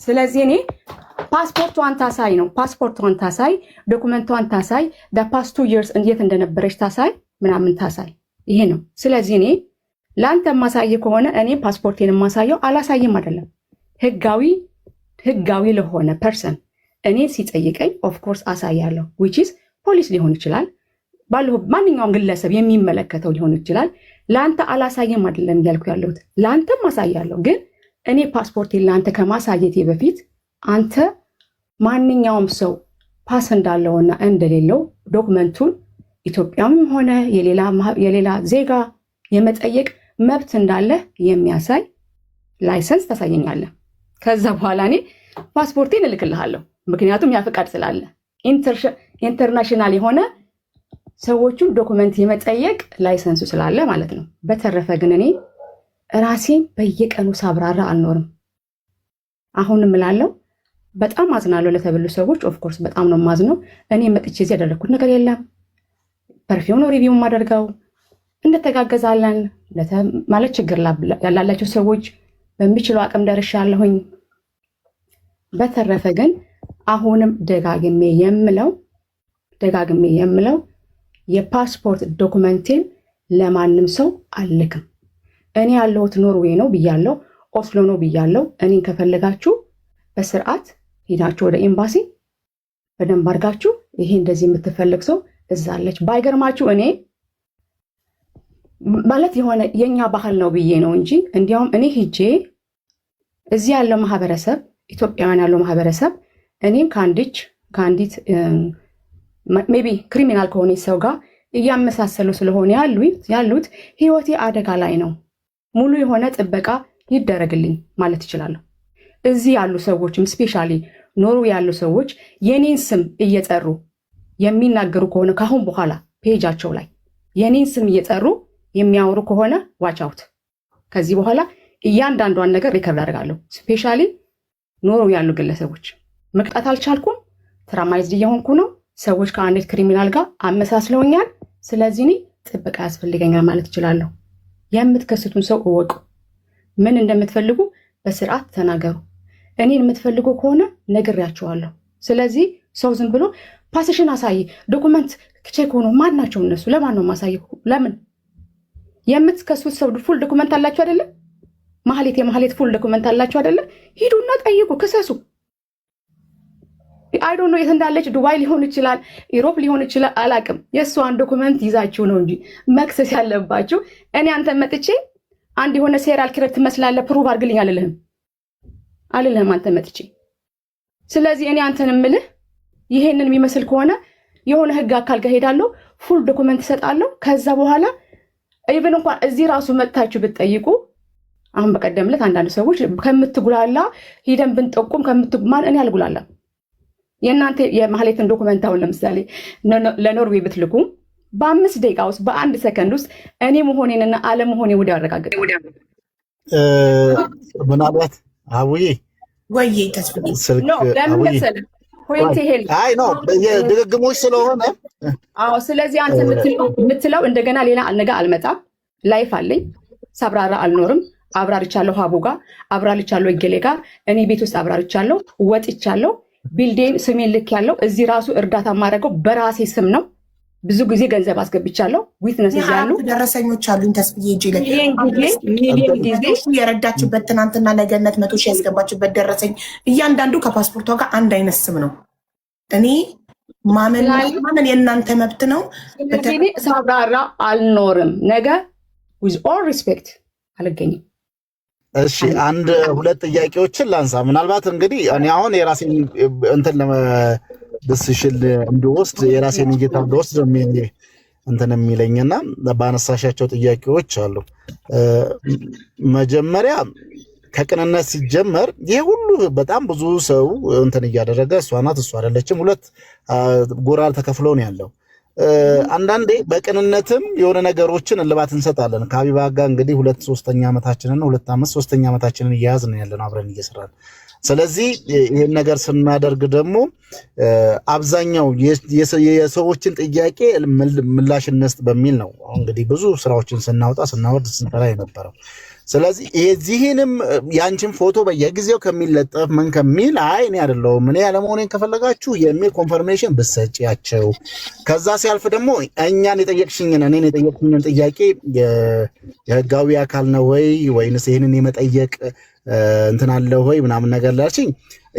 ስለዚህ እኔ ፓስፖርቷን ታሳይ ነው፣ ፓስፖርቷን ታሳይ፣ ዶኩመንቷን ታሳይ፣ ፓስት 2 years እንዴት እንደነበረች ታሳይ፣ ምናምን ታሳይ። ይሄ ነው። ስለዚህ እኔ ለአንተ ማሳየ ከሆነ እኔ ፓስፖርቴን ማሳየው አላሳየም አይደለም፣ ህጋዊ ለሆነ ፐርሰን እኔ ሲጠይቀኝ ኦፍኮርስ አሳያለሁ። ዊች ኢዝ ፖሊስ ሊሆን ይችላል፣ ማንኛውም ግለሰብ የሚመለከተው ሊሆን ይችላል። ለአንተ አላሳየም አይደለም እያልኩ ያለሁት፣ ለአንተም አሳያለሁ። ግን እኔ ፓስፖርቴን ለአንተ ከማሳየቴ በፊት አንተ ማንኛውም ሰው ፓስ እንዳለውና እንደሌለው ዶክመንቱን ኢትዮጵያም ሆነ የሌላ ዜጋ የመጠየቅ መብት እንዳለ የሚያሳይ ላይሰንስ ታሳየኛለህ። ከዛ በኋላ እኔ ፓስፖርቴን እልክልሃለሁ። ምክንያቱም ያ ፍቃድ ስላለ ኢንተርናሽናል የሆነ ሰዎቹን ዶክመንት የመጠየቅ ላይሰንሱ ስላለ ማለት ነው። በተረፈ ግን እኔ ራሴን በየቀኑ ሳብራራ አልኖርም። አሁንም እላለሁ በጣም አዝናለሁ ለተበሉ ሰዎች። ኦፍኮርስ በጣም ነው ማዝነው። እኔ መጥቼ እዚህ ያደረግኩት ነገር የለም። ፐርፊውም ነው ሪቪው ማደርገው፣ እንደተጋገዛለን ማለት ችግር ያላላቸው ሰዎች በሚችለው አቅም ደርሻለሁኝ። በተረፈ ግን አሁንም ደጋግሜ የምለው የፓስፖርት ዶክመንቴን ለማንም ሰው አልክም። እኔ ያለሁት ኖርዌይ ነው ብያለሁ፣ ኦስሎ ነው ብያለሁ። እኔን ከፈለጋችሁ በስርዓት ሄዳችሁ ወደ ኤምባሲ በደንብ አድርጋችሁ ይሄ እንደዚህ የምትፈልግ ሰው እዛለች። ባይገርማችሁ እኔ ማለት የሆነ የኛ ባህል ነው ብዬ ነው እንጂ እንዲያውም እኔ ሄጄ እዚህ ያለው ማህበረሰብ ኢትዮጵያውያን ያለው ማህበረሰብ እኔም ከአንዲት ሜይ ቢ ክሪሚናል ከሆነ ሰው ጋር እያመሳሰሉ ስለሆነ ያሉት ህይወቴ አደጋ ላይ ነው፣ ሙሉ የሆነ ጥበቃ ይደረግልኝ ማለት ይችላለሁ። እዚህ ያሉ ሰዎችም ስፔሻሊ ኖሩ ያሉ ሰዎች የኔን ስም እየጠሩ የሚናገሩ ከሆነ ካሁን በኋላ ፔጃቸው ላይ የኔን ስም እየጠሩ የሚያወሩ ከሆነ ዋች አውት። ከዚህ በኋላ እያንዳንዷን ነገር ሪከርድ አደርጋለሁ። ስፔሻሊ ኖሩ ያሉ ግለሰቦች መቅጣት አልቻልኩም፣ ትራማይዝድ እየሆንኩ ነው። ሰዎች ከአንዲት ክሪሚናል ጋር አመሳስለውኛል። ስለዚህ እኔ ጥበቃ ያስፈልገኛል ማለት እችላለሁ። የምትከስቱን ሰው እወቁ። ምን እንደምትፈልጉ በስርዓት ተናገሩ። እኔን የምትፈልጉ ከሆነ ነግሬያቸዋለሁ። ስለዚህ ሰው ዝም ብሎ ፓስሽን አሳይ ዶኩመንት ቼክ ሆኖ ማን ናቸው እነሱ? ለማን ነው ማሳየው? ለምን የምትከሱት ሰው ፉል ዶኩመንት አላችሁ አይደለ? የማህሌት ፉል ዶኩመንት አላችሁ አይደለ? ሂዱና ጠይቁ፣ ክሰሱ። አይ ዶንት ኖ የት እንዳለች፣ ዱባይ ሊሆን ይችላል፣ ኢሮፕ ሊሆን ይችላል፣ አላቅም። የእሷን ዶኩመንት ይዛችሁ ነው እንጂ መክሰስ ያለባችሁ። እኔ አንተ መጥቼ አንድ የሆነ ሴራል ኪለር ትመስላለህ ፕሩቭ አድርግልኝ አልልህም አንተ መጥቼ። ስለዚህ እኔ አንተን እምልህ ይሄንን የሚመስል ከሆነ የሆነ ህግ አካል ጋር ሄዳለሁ፣ ፉል ዶኩመንት እሰጣለሁ። ከዛ በኋላ ኢቭን እንኳን እዚህ ራሱ መጥታችሁ ብትጠይቁ፣ አሁን በቀደምለት አንዳንድ ሰዎች ከምትጉላላ ሂደን ብንጠቁም ማን እኔ አልጉላላም። የእናንተ የማህሌትን ዶኩመንት አሁን ለምሳሌ ለኖርዌይ ብትልኩ በ5 ደቂቃ ውስጥ በ1 ሰከንድ ውስጥ እኔ መሆኔንና አለመሆኔ ወዲያው አረጋግጥ። ምናልባት አቡዬ ወይ ተስፋ ለምን መሰለህ አይ ነው የድግግሞች ስለሆነ ስለዚህ አንተ የምትለው እንደገና ሌላ ነገር አልመጣም። ላይፍ አለኝ፣ ሳብራራ አልኖርም። አብራርቻለሁ፣ ሀቡ ጋር አብራርቻለሁ፣ እገሌ ጋር እኔ ቤት ውስጥ አብራርቻለሁ፣ ወጥቻለሁ። ቢልዴን ስሜን ልክ ያለው እዚህ ራሱ እርዳታ ማድረገው በራሴ ስም ነው። ብዙ ጊዜ ገንዘብ አስገብቻለሁ። ዊትነስ ያሉ ደረሰኞች አሉኝ። ተስብዬ እጅ ላይ ሚሊዮን ጊዜ የረዳችበት ትናንትና ለገነት 100 ሺህ ያስገባችበት ደረሰኝ እያንዳንዱ ከፓስፖርቷ ጋር አንድ አይነት ስም ነው። እኔ ማመን የእናንተ መብት ነው። ሳብራራ አልኖርም። ነገ ዊዝ ኦል ሪስፔክት አልገኝም። እሺ አንድ ሁለት ጥያቄዎችን ላንሳ። ምናልባት እንግዲህ እኔ አሁን የራሴን እንትን ለመስሽል እንድወስድ የራሴን እይታ እንድወስድ እንትን የሚለኝና ባነሳሻቸው ጥያቄዎች አሉ። መጀመሪያ ከቅንነት ሲጀመር ይሄ ሁሉ በጣም ብዙ ሰው እንትን እያደረገ እሷ ናት እሷ አይደለችም ሁለት ጎራ ተከፍሎ ነው ያለው። አንዳንዴ በቅንነትም የሆነ ነገሮችን እልባት እንሰጣለን። ከሀቢባ ጋር እንግዲህ 2-3ኛ ዓመታችንን 2 ዓመት 3ኛ ዓመታችንን እያያዝን ያለን አብረን እየሰራን። ስለዚህ ይሄን ነገር ስናደርግ ደግሞ አብዛኛው የሰዎችን ጥያቄ ምላሽ እንስጥ በሚል ነው እንግዲህ ብዙ ስራዎችን ስናወጣ ስናወርድ ስንሰራ የነበረው። ስለዚህ የዚህንም ያንቺን ፎቶ በየጊዜው ከሚለጠፍ ምን ከሚል አይ እኔ አይደለሁም እኔ ያለመሆኔን ከፈለጋችሁ የሚል ኮንፈርሜሽን ብትሰጪያቸው፣ ከዛ ሲያልፍ ደግሞ እኔን የጠየቅሽኝን ጥያቄ የህጋዊ አካል ነው ወይ ወይንስ ይህንን የመጠየቅ እንትን አለ ወይ ምናምን ነገር ላልሽኝ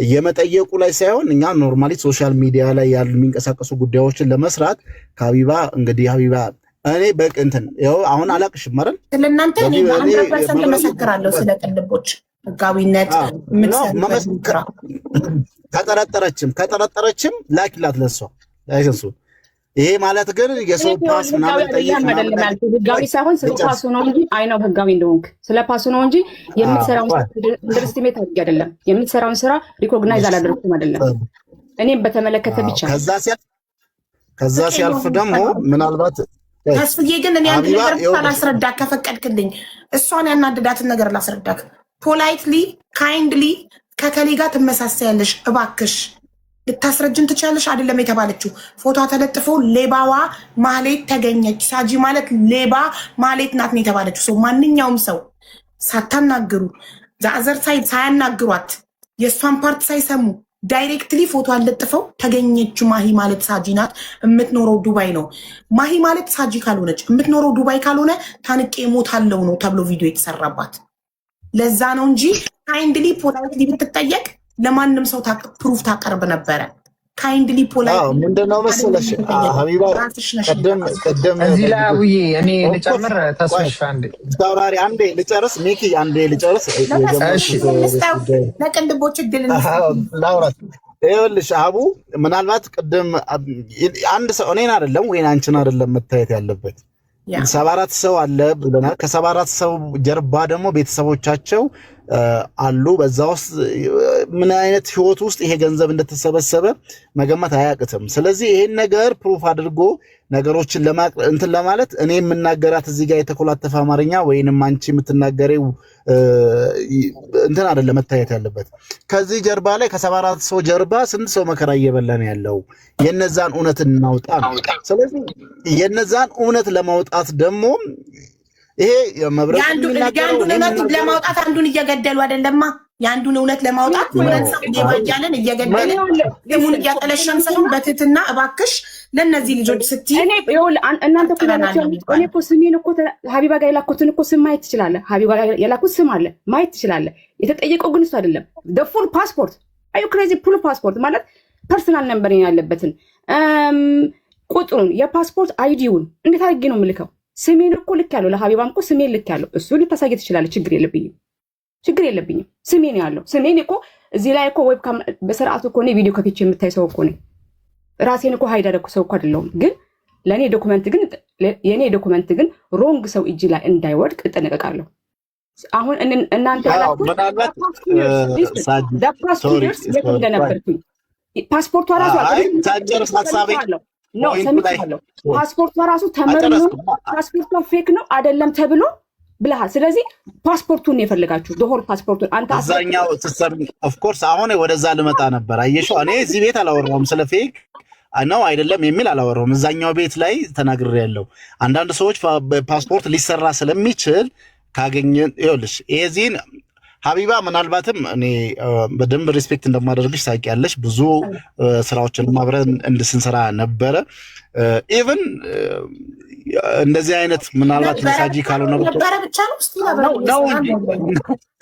የመጠየቁ ላይ ሳይሆን እኛ ኖርማሊ ሶሻል ሚዲያ ላይ ያሉ የሚንቀሳቀሱ ጉዳዮችን ለመስራት ከሀቢባ እንግዲህ ሀቢባ እኔ እንትን ያው አሁን አላቅሽም አይደል ስለናንተ እኔ 100% መሰክራለሁ ስለ ቅልቦች ህጋዊነት ምትሰራ ከጠረጠረችም ላኪላት ለሷ ላይሰንሱ። ይሄ ማለት ግን የሰው ፓስ ምናምን ጠይቅ ህጋዊ ሳይሆን ስለ ፓሱ ነው እንጂ አይ ነው ህጋዊ እንደሆንክ ስለ ፓሱ ነው እንጂ የምትሰራውን ኢንቨስትሜንት አይደለም የምትሰራውን ስራ ሪኮግናይዝ አላደረኩም አይደለም። እኔም በተመለከተ ብቻ ከዛ ሲያልፍ ደግሞ ምናልባት ተስፍዬ ግን እኔ አንድ ነገር ላስረዳ ከፈቀድክልኝ፣ እሷን ያናደዳትን ነገር ላስረዳክ። ፖላይትሊ ካይንድሊ ከከሌ ጋር ትመሳሰያለሽ፣ እባክሽ ልታስረጅን ትችላለሽ አይደለም የተባለችው። ፎቶ ተለጥፎ ሌባዋ ማህሌት ተገኘች። ሳጂ ማለት ሌባ ማህሌት ናት ነው የተባለችው። ሰው ማንኛውም ሰው ሳታናግሩ ዛዘር ሳይድ ሳያናግሯት የእሷን ፓርት ሳይሰሙ ዳይሬክትሊ ፎቶ አለጥፈው ተገኘች። ማሂ ማለት ሳጂ ናት፣ የምትኖረው ዱባይ ነው። ማሂ ማለት ሳጂ ካልሆነች የምትኖረው ዱባይ ካልሆነ ታንቄ ሞታለው ነው ተብሎ ቪዲዮ የተሰራባት። ለዛ ነው እንጂ ካይንድሊ ፖላይትሊ ብትጠየቅ ለማንም ሰው ፕሩፍ ታቀርብ ነበረ። ካይንድሊ ፖላይትሊ ምንድነው መሰለሽ ሀቢባ ቀደም እዚህ ላይ አብዬ እኔ ልጨምር ተስፋሽ ታውራሪ አንዴ ልጨርስ ሚኪ አንዴ ልጨርስ። እሺ ለቅንድቦች እድል ላውራት ይኸውልሽ አቡ ምናልባት ቅድም አንድ ሰው እኔን አይደለም ወይ አንቺን አይደለም መታየት ያለበት 74 ሰው አለ ብለናል። ከ74 ሰው ጀርባ ደግሞ ቤተሰቦቻቸው አሉ። በዛ ውስጥ ምን አይነት ህይወት ውስጥ ይሄ ገንዘብ እንደተሰበሰበ መገመት አያቅትም። ስለዚህ ይሄን ነገር ፕሩፍ አድርጎ ነገሮችን እንትን ለማለት እኔ የምናገራት እዚህ ጋር የተኮላተፈ አማርኛ ወይንም አንቺ የምትናገረው እንትን አይደለም መታየት ያለበት። ከዚህ ጀርባ ላይ ከ74 ሰው ጀርባ ስንት ሰው መከራ እየበላ ነው ያለው? የነዛን እውነት እናውጣ ነው። ስለዚህ የነዛን እውነት ለማውጣት ደግሞ ይሄ የመብረቅ የአንዱን እውነት ለማውጣት አንዱን እየገደሉ አይደለማ። የአንዱን እውነት ለማውጣት ሁለት ሰው እየባጃለን እየገደልን ስሙን እያጠለሸን ሳይሆን በትህትና እባክሽ ለእነዚህ ልጆች ስትይ እናንተ እኮ ስሜን እኮ ሀቢባ ጋር የላኩትን እኮ ስም ማየት ትችላለህ። ሀቢባ ጋር የላኩት ስም አለ ማየት ትችላለህ። የተጠየቀው ግን እሱ አይደለም። ፉል ፓስፖርት አዩ ክሬዚ ፉል ፓስፖርት ማለት ፐርሰናል ነምበር ያለበትን ቁጥሩን የፓስፖርት አይዲውን እንዴት አድርጌ ነው የምልከው? ስሜን እኮ ልክ ያለው ለሀቢባም እኮ ስሜን ልክ ያለው እሱ ልታሳየ ትችላለህ። ችግር የለብኝም። ስሜን ያለው ስሜን እኮ እዚህ ላይ እኮ ዌብካም በስርዓቱ እኮ እኔ ቪዲዮ ከፍቼ የምታይ ሰው እኮ ነኝ። ራሴን እኮ ሀይድ ያደረኩ ሰው እኮ አይደለሁም። ግን ለእኔ የእኔ ዶኩመንት ግን ሮንግ ሰው እጅ ላይ እንዳይወድቅ እጠነቀቃለሁ። አሁን እናንተ የት እንደነበርኩኝ ፓስፖርቷ ራሱ ፓስፖርቷ ራሱ ተመርኖ ፓስፖርቷ ፌክ ነው አይደለም ተብሎ ብለሃል። ስለዚህ ፓስፖርቱን የፈለጋችሁ ዶሆል ፓስፖርቱን አንተ አዛኛው ተሰም ኦፍ ኮርስ አሁን ወደዛ ልመጣ ነበር። አየሽው እኔ እዚህ ቤት አላወራሁም ስለ ፌክ ነው አይደለም የሚል አላወራሁም። እዛኛው ቤት ላይ ተናግሬያለሁ። አንዳንድ ሰዎች ፓስፖርት ሊሰራ ስለሚችል ካገኘን ይኸውልሽ እዚህን ሀቢባ ምናልባትም እኔ በደንብ ሪስፔክት እንደማደርግሽ ታውቂያለሽ። ብዙ ስራዎችን አብረን እንድስንሰራ ነበረ። ኢቭን እንደዚህ አይነት ምናልባት መሳጂ ካልሆነ ብቻ ነው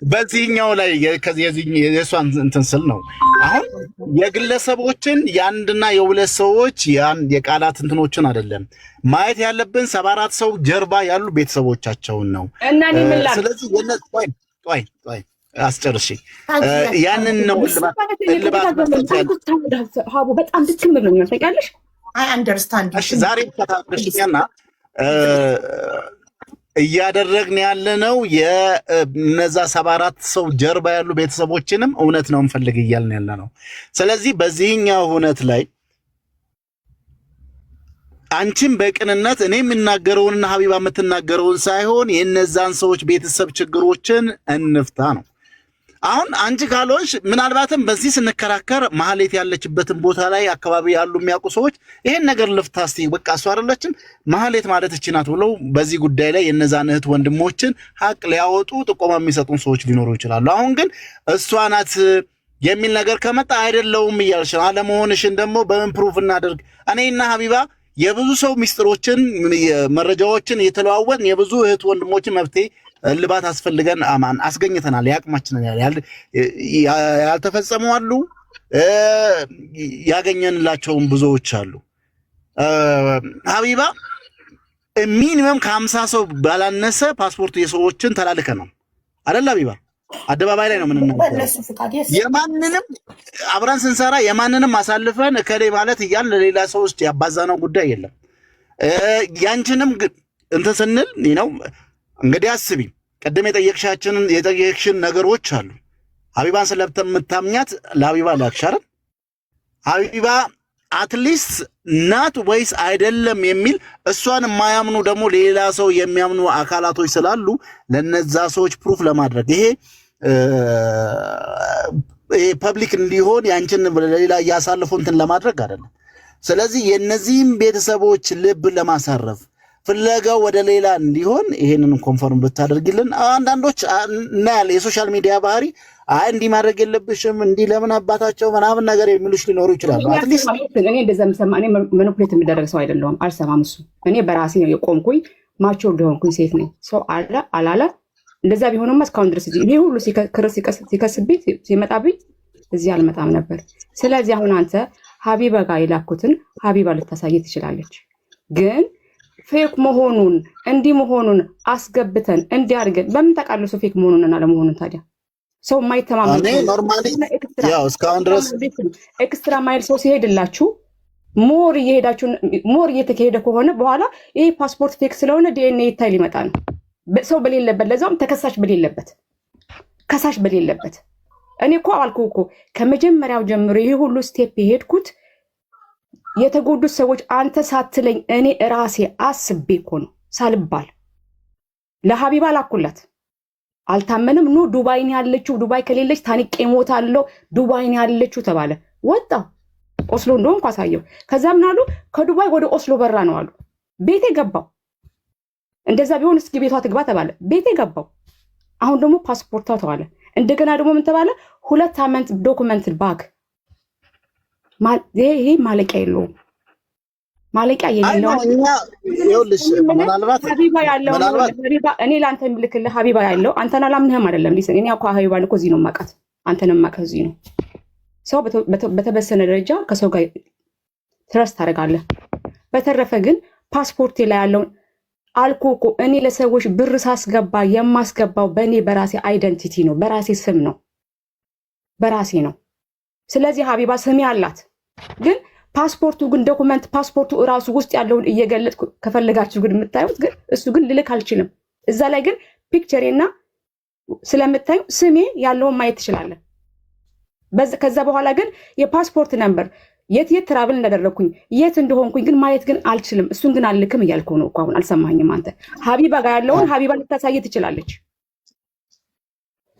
በዚህኛው ላይ የእሷን እንትን ስል ነው። አሁን የግለሰቦችን የአንድና የሁለት ሰዎች የቃላት እንትኖችን አይደለም ማየት ያለብን 74 ሰው ጀርባ ያሉ ቤተሰቦቻቸውን ነው። ስለዚህ ቆይ አስጨርሽ ያንን ነው ሀቡ በጣም ድክም ብሎኛል ታውቂያለሽ። አይ አንደርስታንድ ዛሬ ከተናገርሽኛና እያደረግን ያለነው የነዛ 74 ሰው ጀርባ ያሉ ቤተሰቦችንም እውነት ነው እንፈልግ እያልን ያለ ነው። ስለዚህ በዚህኛው እውነት ላይ አንቺም በቅንነት እኔ የምናገረውንና ሀቢባ የምትናገረውን ሳይሆን የነዛን ሰዎች ቤተሰብ ችግሮችን እንፍታ ነው። አሁን አንቺ ካልሆንሽ ምናልባትም በዚህ ስንከራከር ማህሌት ያለችበትን ቦታ ላይ አካባቢ ያሉ የሚያውቁ ሰዎች ይሄን ነገር ልፍታ እስቲ በቃ እሷ አይደለችም ማህሌት ማለት እቺ ናት ብለው በዚህ ጉዳይ ላይ የነዛን እህት ወንድሞችን ሀቅ ሊያወጡ ጥቆማ የሚሰጡን ሰዎች ሊኖሩ ይችላሉ። አሁን ግን እሷ ናት የሚል ነገር ከመጣ አይደለውም እያልሽ አለመሆንሽን ደግሞ በምን ፕሩፍ እናደርግ? እኔና ሀቢባ የብዙ ሰው ሚስጥሮችን መረጃዎችን የተለዋወጥን የብዙ እህት ወንድሞችን መብቴ ልባት አስፈልገን አማን አስገኝተናል። ያቅማችንን ያልተፈጸሙ አሉ፣ ያገኘንላቸውም ብዙዎች አሉ። ሀቢባ ሚኒመም ከ50 ሰው ባላነሰ ፓስፖርት የሰዎችን ተላልከናል አይደል? ሀቢባ አደባባይ ላይ ነው የምንናገረው። የማንንም አብረን ስንሰራ የማንንም አሳልፈን እከሌ ማለት እያልን ለሌላ ሰው ውስጥ ያባዛነው ጉዳይ የለም። ያንቺንም እንትን ስንል ነው እንግዲህ አስቢ። ቀደም የጠየቅሽን ነገሮች አሉ። ሀቢባን ስለምታምኛት ለሀቢባ ላክሻረን ሀቢባ አትሊስት ናት ወይስ አይደለም የሚል እሷን የማያምኑ ደግሞ ሌላ ሰው የሚያምኑ አካላቶች ስላሉ ለነዛ ሰዎች ፕሩፍ ለማድረግ ይሄ ፐብሊክ እንዲሆን ያንቺን ሌላ እያሳልፉ እንትን ለማድረግ አይደለም። ስለዚህ የነዚህም ቤተሰቦች ልብ ለማሳረፍ ፍለጋው ወደ ሌላ እንዲሆን ይሄንን ኮንፈርም ብታደርግልን። አንዳንዶች እናያለን የሶሻል ሚዲያ ባህሪ እንዲህ ማድረግ የለብሽም እንዲህ ለምን አባታቸው ምናምን ነገር የሚሉሽ ሊኖሩ ይችላሉ። እኔ እንደዛ የምሰማ እኔ መኒፑሌት የሚደረግ ሰው አይደለሁም፣ አልሰማም። እሱ እኔ በራሴ የቆምኩኝ ማቸው እንደሆንኩኝ ሴት ነኝ። ሰው አለ አላለ እንደዛ ቢሆንማ እስካሁን ድረስ ይሄ ሁሉ ሲከስብኝ ሲመጣብኝ እዚህ አልመጣም ነበር። ስለዚህ አሁን አንተ ሀቢባ ጋር የላኩትን ሀቢባ ልታሳይ ትችላለች፣ ግን ፌክ መሆኑን እንዲህ መሆኑን አስገብተን እንዲያርገን በምን ታውቃለህ? ሰው ፌክ መሆኑንና ለመሆኑን ታዲያ ሰው የማይተማመን ኖርማሊ ያው እስካሁን ድረስ ኤክስትራ ማይል ሰው ሲሄድላችሁ ሞር እየተካሄደ ከሆነ በኋላ ይሄ ፓስፖርት ፌክ ስለሆነ ዲኤንኤ ይታይ ሊመጣ ነው። ሰው በሌለበት ለዛውም ተከሳሽ በሌለበት ከሳሽ በሌለበት። እኔ እኮ አልኩህ እኮ ከመጀመሪያው ጀምሮ ይሄ ሁሉ ስቴፕ የሄድኩት የተጎዱት ሰዎች አንተ ሳትለኝ እኔ ራሴ አስቤ እኮ ነው ሳልባል ለሀቢባ ላኩላት። አልታመንም ኑ ዱባይን ያለችው ዱባይ ከሌለች ታንቄ እሞታለሁ ዱባይን ያለችው ተባለ። ወጣው ኦስሎ እንደሆንኩ አሳየው። ከዛ ምን አሉ? ከዱባይ ወደ ኦስሎ በራ ነው አሉ። ቤቴ ገባው። እንደዛ ቢሆን እስኪ ቤቷ ትግባ ተባለ። ቤቴ ገባው። አሁን ደግሞ ፓስፖርቷ ተባለ። እንደገና ደግሞ ምን ተባለ? 2 ዓመት ዶክመንት ባክ ይሄ ማለቂያ የለውም። ማለቂያ የሌለው ይኸውልሽ፣ ምናልባት እኔ ለአንተ የምልክልህ ሀቢባ ያለው አንተን አላምንህም አይደለም። ሊስን እኔ እኮ ሀቢባን እኮ እዚህ ነው የማውቃት፣ አንተንም የማውቃት እዚህ ነው። ሰው በተበሰነ ደረጃ ከሰው ጋር ትረስት ታደርጋለህ። በተረፈ ግን ፓስፖርቴ ላይ ያለውን አልኩ እኮ እኔ ለሰዎች ብር ሳስገባ የማስገባው በእኔ በራሴ አይደንቲቲ ነው፣ በራሴ ስም ነው፣ በራሴ ነው። ስለዚህ ሀቢባ ስሜ አላት። ግን ፓስፖርቱ ግን ዶክመንት ፓስፖርቱ እራሱ ውስጥ ያለውን እየገለጥኩ ከፈለጋችሁ ግን የምታዩት ግን እሱ ግን ልልክ አልችልም። እዛ ላይ ግን ፒክቸሬና ስለምታዩ ስሜ ያለውን ማየት ትችላለን። ከዛ በኋላ ግን የፓስፖርት ነምበር የት ትራቭል እንዳደረግኩኝ የት እንደሆንኩኝ ግን ማየት ግን አልችልም። እሱን ግን አልልክም እያልኩ ነው እኮ። አሁን አልሰማኝም አንተ። ሀቢባ ጋር ያለውን ሀቢባ ልታሳይ ትችላለች።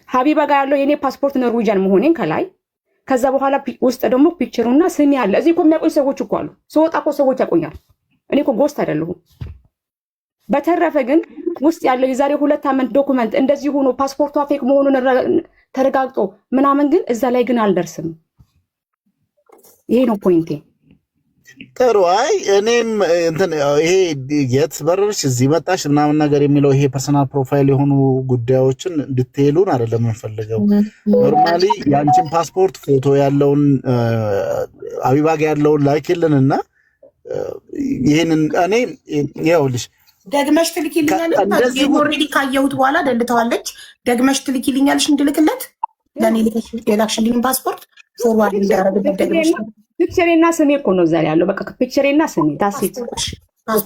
ሀቢባ ጋር ያለው የኔ ፓስፖርት ኖርዌጂያን መሆኔን ከላይ ከዛ በኋላ ውስጥ ደግሞ ፒክቸሩና ስሜ አለ። እዚህ እኮ የሚያውቁኝ ሰዎች እኮ አሉ። ስወጣ እኮ ሰዎች ያቆኛል። እኔ እኮ ጎስት አይደለሁም። በተረፈ ግን ውስጥ ያለው የዛሬ 2 ዓመት ዶክመንት እንደዚህ ሆኖ ፓስፖርቷ ፌክ መሆኑን ተረጋግጦ ምናምን ግን እዛ ላይ ግን አልደርስም። ይሄ ነው ፖይንቴ። ጥሩ። አይ እኔም እንትን ይሄ የት በረርሽ እዚህ መጣሽ ምናምን ነገር የሚለው ይሄ ፐርሰናል ፕሮፋይል የሆኑ ጉዳዮችን ዲቴይሉን አይደለም የምንፈልገው። ኖርማሊ የአንቺን ፓስፖርት ፎቶ ያለውን አቢባግ ያለውን ላኪልንና ይሄንን እኔ ይኸውልሽ ደግመሽ ትልኪልኛለሽ። ኦልሬዲ ካየሁት በኋላ ደልተዋለች። ደግመሽ ትልኪልኛለሽ እንድልክለት ለኔ የላክሽልኝ ፓስፖርት ፎርዋርድ እንዲያደርግበት ደግመሽ ፒክቸሬና ስሜ እኮ ነው እዛ ያለው። በቃ ፒክቸሬና ስሜ ታሲት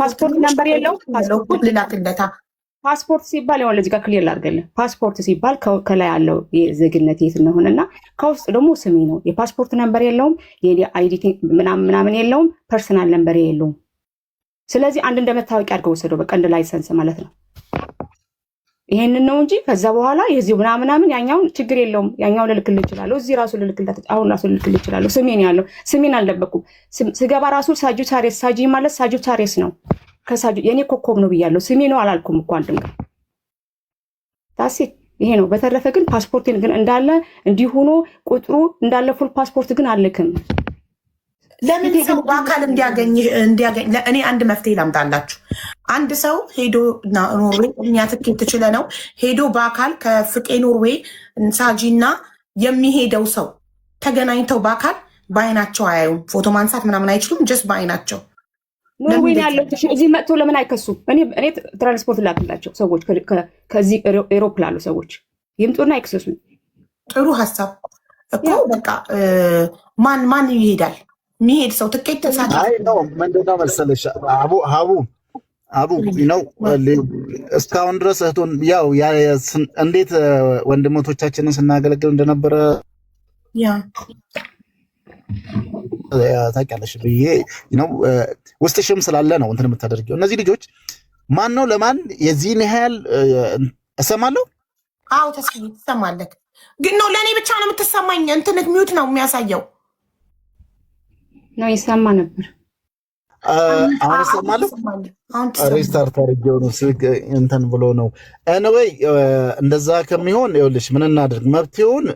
ፓስፖርት ነምበር የለው። ፓስፖርት ልላክለታ። ፓስፖርት ሲባል ያው ለዚህ ጋር ክሊር ላድርግልህ። ፓስፖርት ሲባል ከላይ ያለው የዜግነት የት እንደሆነና ከውስጥ ደግሞ ስሜ ነው። የፓስፖርት ነምበር የለውም፣ የአይዲ ምናምን የለውም፣ ፐርሰናል ነምበር የለውም። ስለዚህ አንድ እንደመታወቂያ አድርገው ወሰደው። በቃ እንደ ላይሰንስ ማለት ነው። ይሄንን ነው እንጂ ከዛ በኋላ የዚህ ምናምን ያኛውን ችግር የለውም። ያኛውን ልልክልህ እችላለሁ። እዚህ ራሱ ልልክልህ አሁን ራሱ ልልክልህ እችላለሁ። ስሜን ያለው ስሜን አልደበኩም። ስገባ ራሱ ሳጁታሪየስ ሳጂ ማለት ሳጁታሪየስ ነው። ከሳጁ የኔ ኮከብ ነው ብያለሁ። ስሜ ነው አላልኩም እኮ አንድም ቀን ታሲ ይሄ ነው። በተረፈ ግን ፓስፖርቴን ግን እንዳለ እንዲሆኖ ቁጥሩ እንዳለ ፉል ፓስፖርት ግን አልክም። ለምን ሰው በአካል እንዲያገኝ እኔ አንድ መፍትሄ ላምጣላችሁ። አንድ ሰው ሄዶ ኖርዌይ እኛ ትኬት ትችለ ነው ሄዶ በአካል ከፍቄ ኖርዌይ ሳጂና የሚሄደው ሰው ተገናኝተው በአካል በአይናቸው አያዩም። ፎቶ ማንሳት ምናምን አይችሉም። ጀስት በአይናቸው ኖርዌይ ያለው እዚህ መጥቶ ለምን አይከሱም? እኔ ትራንስፖርት ላክላቸው ሰዎች ከዚህ ኤሮፕ ላሉ ሰዎች ይምጡና አይከሰሱም። ጥሩ ሀሳብ እኮ በቃ ማን ይሄዳል? የሚሄድ ሰው ትኬት ተሳቂ። አይ ነው ምንድነው መሰለሽ አቡ ነው እስካሁን ድረስ እህቱን ያው እንዴት ወንድሞቻችንን ስናገለግል እንደነበረ ታውቂያለሽ ብዬ ነው ውስጥሽም ስላለ ነው እንትን የምታደርጊው። እነዚህ ልጆች ማን ነው ለማን የዚህን ያህል እሰማለሁ? አዎ ትሰማለህ። ግን ነው ለእኔ ብቻ ነው የምትሰማኝ? እንትን ሚዩት ነው የሚያሳየው ነው ይሰማ ነበር። አሁን እሰማለሁ። ሪስታርት አድርጌው ነው ስልክ እንትን ብሎ ነው። ኤኒዌይ እንደዛ ከሚሆን ይኸውልሽ ምን እናድርግ? መብቴውን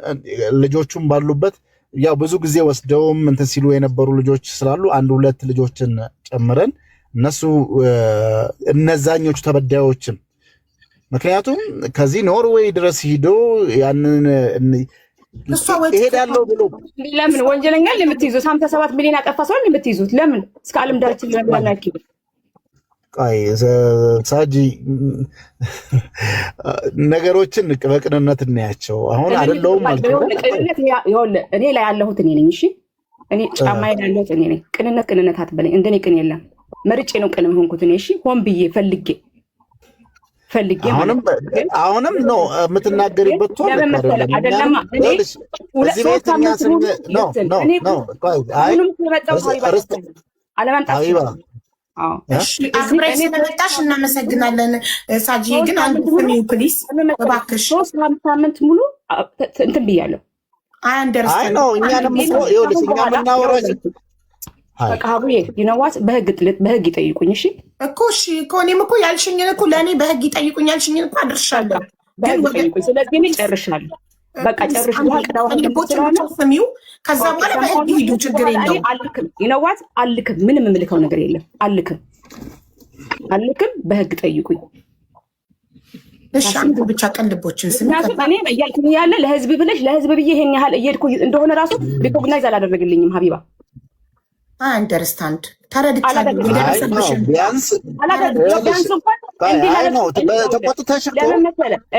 ልጆቹም ባሉበት ያው ብዙ ጊዜ ወስደውም እንትን ሲሉ የነበሩ ልጆች ስላሉ 1-2 ልጆችን ጨምረን እነዛኞቹ ተበዳዮችም ምክንያቱም ከዚህ ኖርዌይ ድረስ ሂዶ ያንን ይሄዳለው ብሎ ለምን ወንጀለኛ ለምትይዙት 57 ሚሊዮን ያጠፋ ሰው ለምትይዙት ለምን እስከ ዓለም ዳርቻ ለማናኪ አይ ሳጂ ነገሮችን በቅንነት እናያቸው። አሁን አይደለም ማለት ነው። እኔ ላይ ያለሁት እኔ ነኝ። እሺ እኔ ጫማዬ ላይ ያለሁት እኔ ነኝ። ቅንነት አትበለኝ። እንደኔ ቅን የለም። መርጬ ነው ቅን ሆንኩት እኔ። እሺ ሆን ብዬ ፈልጌ አሁንም ነው የምትናገሪበት ቶሎ አይደለም። እዚህ ቤት እኛ አክብረሽ ስለመጣሽ እናመሰግናለን ሳጂ። ግን አንድ ስሚው ፕሊስ እባክሽ። 3 ሳምንት ሙሉ እንትን ብያለሁ። አይ ነው እኛንም እኮ ይኸውልሽ እኛ የምናወራው በቃ ሀቡዬ ይነዋት በህግ ይጠይቁኝ። እሺ እኮ እሺ እኮ እኔም እኮ ያልሽኝን እኮ ለእኔ በህግ ይጠይቁኝ ያልሽኝን እኮ አድርሻለሁ። ስለዚህ እኔ ጨርሻለሁ። በቃ ጨርሻለሁ። ስሚው ከዛ በኋላ በህግ ሂዱ፣ ችግር የለውም። አልክም ይነዋት አልክም። ምንም የምልከው ነገር የለም። አልክም። በህግ ጠይቁኝ። እሺ አንዱ ብቻ ቀልቦችን ስሚ። እኔ እያልኩኝ ያለ ለህዝብ ብለሽ ለህዝብ ብዬ ይሄን ያህል እየሄድኩ እንደሆነ ራሱ ሪኮግናይዝ አላደረግልኝም ሀቢባ። አንደርስታንድ ተረድቻለሁ።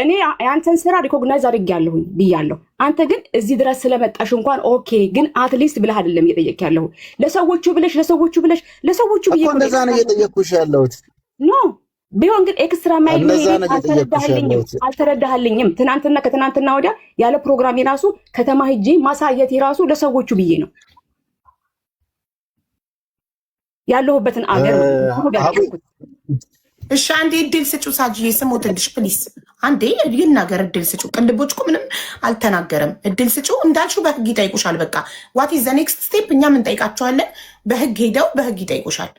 እኔ የአንተን ስራ ሪኮግናይዝ አድርጌያለሁኝ ብያለሁ። አንተ ግን እዚህ ድረስ ስለመጣሽ እንኳን ኦኬ፣ ግን አትሊስት ብለህ አይደለም እየጠየቅ ያለሁ። ለሰዎቹ ብዬ እንደዛ ነው እየጠየቅኩሽ ያለሁት። ኖ ቢሆን ግን ኤክስትራ ማይል አልተረዳህልኝም። ትናንትና ከትናንትና ወዲያ ያለ ፕሮግራም የራሱ ከተማ ሂጂ ማሳየት የራሱ ለሰዎቹ ብዬ ነው ያለሁበትን አገር። እሺ አንዴ እድል ስጪው ሳጂዬ፣ ስሞትልሽ ፕሊስ። አንዴ ይናገር፣ እድል ስጪው። ቅንድቦች እኮ ምንም አልተናገረም። እድል ስጪው። እንዳልሽው በህግ ይጠይቁሻል። በቃ ዋት ኢዝ ዘ ኔክስት ስቴፕ? እኛም እንጠይቃቸዋለን። በህግ ሄደው በህግ ይጠይቁሻል።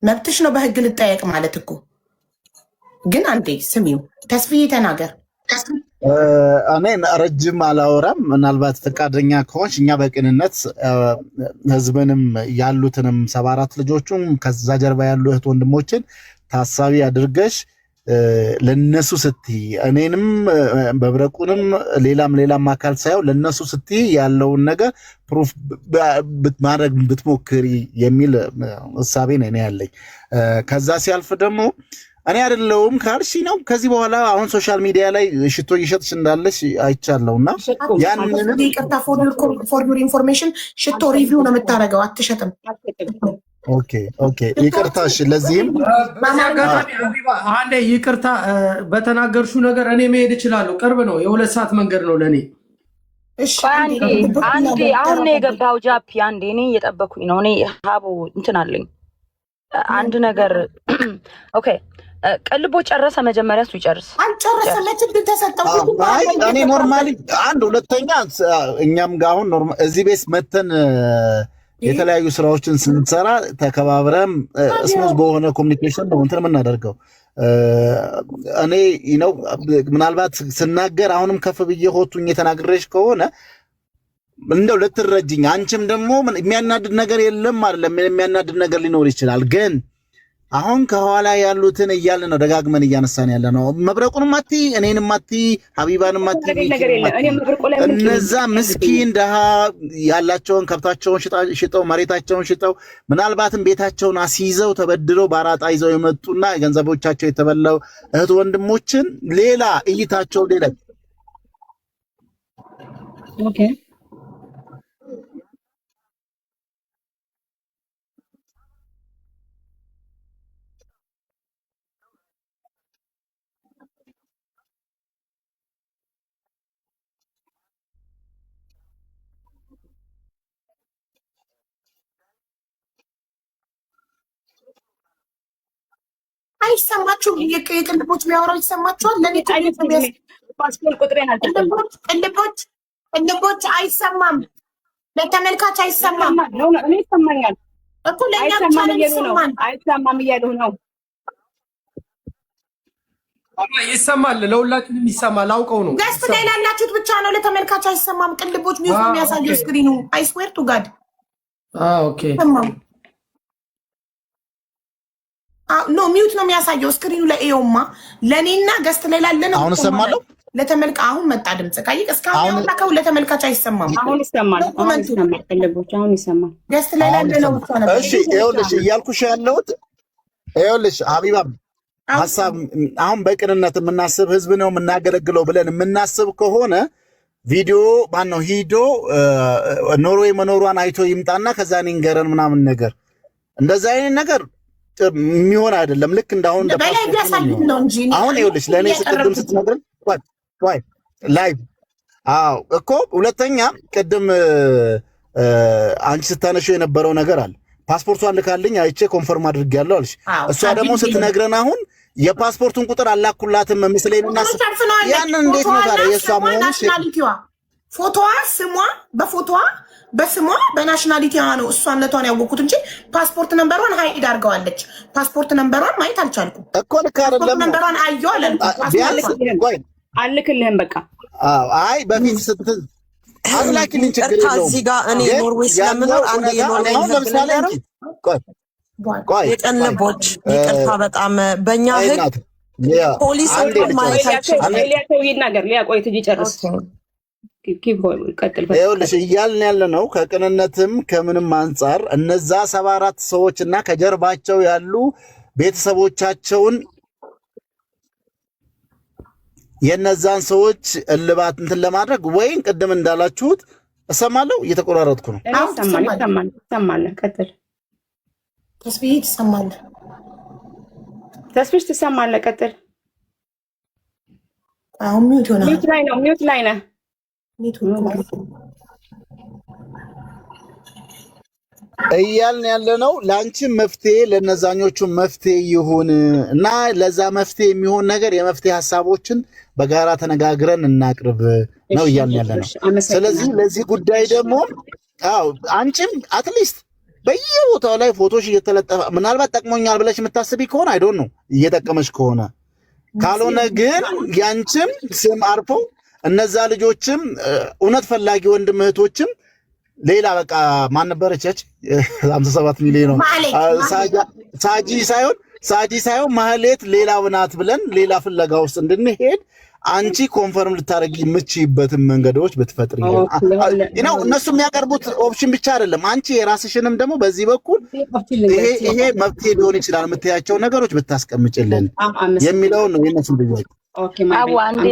መብትሽ ነው በህግ ልጠየቅ ማለት እኮ ግን አንዴ ስሚው፣ ተስፍዬ ተናገር። እኔ ረጅም አላወራም። ምናልባት ፈቃደኛ ከሆንሽ እኛ በቅንነት ህዝብንም ያሉትንም 74 ልጆቹም ከዛ ጀርባ ያሉ እህት ወንድሞችን ታሳቢ አድርገሽ ለነሱ ስትይ እኔንም በብረቁንም ሌላም አካል ሳይሆን ለነሱ ስትይ ያለውን ነገር ፕሩፍ ማድረግ ብትሞክሪ የሚል እሳቤ ነው ያለኝ። ከዛ ሲያልፍ ደግሞ እኔ አይደለሁም ካልሽ ነው ከዚህ በኋላ አሁን ሶሻል ሚዲያ ላይ ሽቶ እየሸጥሽ እንዳለሽ አይቻለሁና ያንን ይቅርታ ፎር ዩር ኢንፎርሜሽን ሽቶ ሪቪው ነው የምታደርገው፣ አትሸጥም። ኦኬ ይቅርታሽ። ለዚህም አንዴ ይቅርታ በተናገርሽው ነገር እኔ መሄድ እችላለሁ። ቅርብ ነው፣ የ2 ሰዓት መንገድ ነው ለኔ። እሺ አንዴ አሁን ነው የገባው ጃፒ። አንዴ እኔ እየጠበኩኝ ነው። እኔ ሀቡ እንትን አለኝ አንድ ነገር። ኦኬ ቀልቦ ጨረሰ። መጀመሪያ እሱ ይጨርስ። አልጨረሰም። ለምን ተሰጠው? እኔ ኖርማሊ አንድ ሁለተኛ እኛም ጋር አሁን ኖርማል እዚህ ቤት መተን የተለያዩ ስራዎችን ስንሰራ ተከባብረን ስሙዝ በሆነ ኮሚኒኬሽን ነው እንትን የምናደርገው። እኔ ነው ምናልባት ስናገር አሁንም ከፍ ብዬ ሆቱኝ የተናገረሽ ከሆነ እንደው ልትረጅኝ፣ አንቺም ደግሞ የሚያናድድ ነገር የለም አይደለም፣ የሚያናድድ ነገር ሊኖር ይችላል። ግን አሁን ከኋላ ያሉትን እያልን ነው ደጋግመን እያነሳን ያለ ነው። መብረቁንም አቲ እኔንም አቲ ሀቢባንም አቲ እነዛ ምስኪን ደሃ ያላቸውን ከብታቸውን ሽጠው መሬታቸውን ሽጠው ምናልባትም ቤታቸውን አስይዘው ተበድረው ባራጣ ይዘው የመጡና ገንዘቦቻቸው የተበላው እህት ወንድሞችን ሌላ እይታቸው ሌላ ኦኬ አይሰማችሁም? የቅልቦች የሚያወራው ይሰማችኋል? ለኔ ቅልቦች አይሰማም፣ ለተመልካች አይሰማም። እኔ ይሰማኛል እኮ ለእኛ ብቻ ነው የሚሰማን። አይሰማም እያለሁ ነው። ይሰማል፣ ለሁላችንም ይሰማል። አውቀው ነው ገስት ላይ ላላችሁት ብቻ ነው ለተመልካች አይሰማም። ቅልቦች ሚውት ነው የሚያሳየው ስክሪኑ። አይ ስዌር ቱ ጋድ። ኦኬ ኖ ሚውት ነው የሚያሳየው ስክሪኑ ላይ እየውማ። ለኔና ገስት ላይ ላለ ነው አሁን ሰማለሁ። አሁን መጣ ድምጽ ካይቅ እስካሁን ያላከው ለተመልካች አይሰማም። አሁን ይሰማል። ቅልቦች አሁን ይሰማል። ገስት ላይ ላለ ነው ብቻ ነው። እሺ ይኸውልሽ እያልኩሽ ያለሁት ይኸውልሽ ሀቢባም ሀሳብ አሁን በቅንነት የምናስብ ህዝብ ነው የምናገለግለው ብለን የምናስብ ከሆነ ቪዲዮ ማነው ሂዶ ኖርዌይ መኖሯን አይቶ ይምጣና ከዛ ንገረን ምናምን ነገር እንደዛ አይነት ነገር የሚሆን አይደለም። ልክ እንዳሁን አሁን ይኸውልሽ ለእኔ ቅድም ስትነግረን ወይ ላይቭ እኮ ሁለተኛ ቅድም አንቺ ስታነሺው የነበረው ነገር አለ። ፓስፖርቷን ልካልኝ አይቼ ኮንፈርም አድርጌያለሁ አልሽ። እሷ ደግሞ ስትነግረን አሁን የፓስፖርቱን ቁጥር አላኩላትም ምስሌንና ያንን እንዴት ነው ታዲያ የእሷ መሆንሽ? ፎቶዋ በስሟ በናሽናሊቲዋ ነው እሷነቷን ያወቅኩት እንጂ ፓስፖርት ነምበሯን ሀይድ አድርገዋለች። ፓስፖርት ነምበሯን ማየት አልቻልኩም እኮ ልክ አይደለም። ነምበሯን አየሁ አላልኩም። አልክልህም በቃ አይ በፊት ስትል አላኪልኝ ችግር የለውም። እዚህ ጋር እኔ ኖርዌይ ስለምኖር አንድ የኖርዌይ የቀለቦች ይቅርታ፣ በጣም በእኛ ህግ ፖሊስ ይናገር ሊያቆይ ትጂ ጨርስ ይኸውልሽ እያልን ያለ ነው ከቅንነትም ከምንም አንጻር እነዛ 74 ሰዎች እና ከጀርባቸው ያሉ ቤተሰቦቻቸውን የነዛን ሰዎች እልባት እንትን ለማድረግ ወይም ቅድም እንዳላችሁት እሰማለሁ፣ እየተቆራረጥኩ ነው። ትሰማለህ? ቀጥል። ተስቢህ ትሰማለህ? ተስቢህ ትሰማለህ? ቀጥል። አሁን ሚውት ሆነ። ሚውት ላይ ነህ። እያልን ያለ ነው ለአንቺም መፍትሄ ለነዛኞቹ መፍትሄ ይሁን እና ለዛ መፍትሄ የሚሆን ነገር የመፍትሄ ሀሳቦችን በጋራ ተነጋግረን እናቅርብ ነው እያልን ያለ ነው። ስለዚህ ለዚህ ጉዳይ ደግሞ አንቺም አትሊስት በየቦታው ላይ ፎቶሽ እየተለጠፈ ምናልባት ጠቅሞኛል ብለሽ የምታስቢ ከሆነ አይዶን ነው እየጠቀመሽ ከሆነ ካልሆነ ግን ያንቺም ስም አርፎ እነዛ ልጆችም እውነት ፈላጊ ወንድም እህቶችም ሌላ በቃ ማን ነበረች 57 ሚሊዮን ነው ሳጂ ሳይሆን ማህሌት ሌላው ናት ብለን ሌላ ፍለጋ ውስጥ እንድንሄድ አንቺ ኮንፈርም ልታረጊ የምትችይበትን መንገዶች ብትፈጥሪ ነው። እነሱ የሚያቀርቡት ኦፕሽን ብቻ አይደለም፣ አንቺ የራስሽንም ደግሞ በዚህ በኩል ይሄ መፍትሄ ሊሆን ይችላል የምትያቸው ነገሮች ብታስቀምጭልን የሚለው ነው የነሱ ልጆች። ኦኬ ማለት አንዴ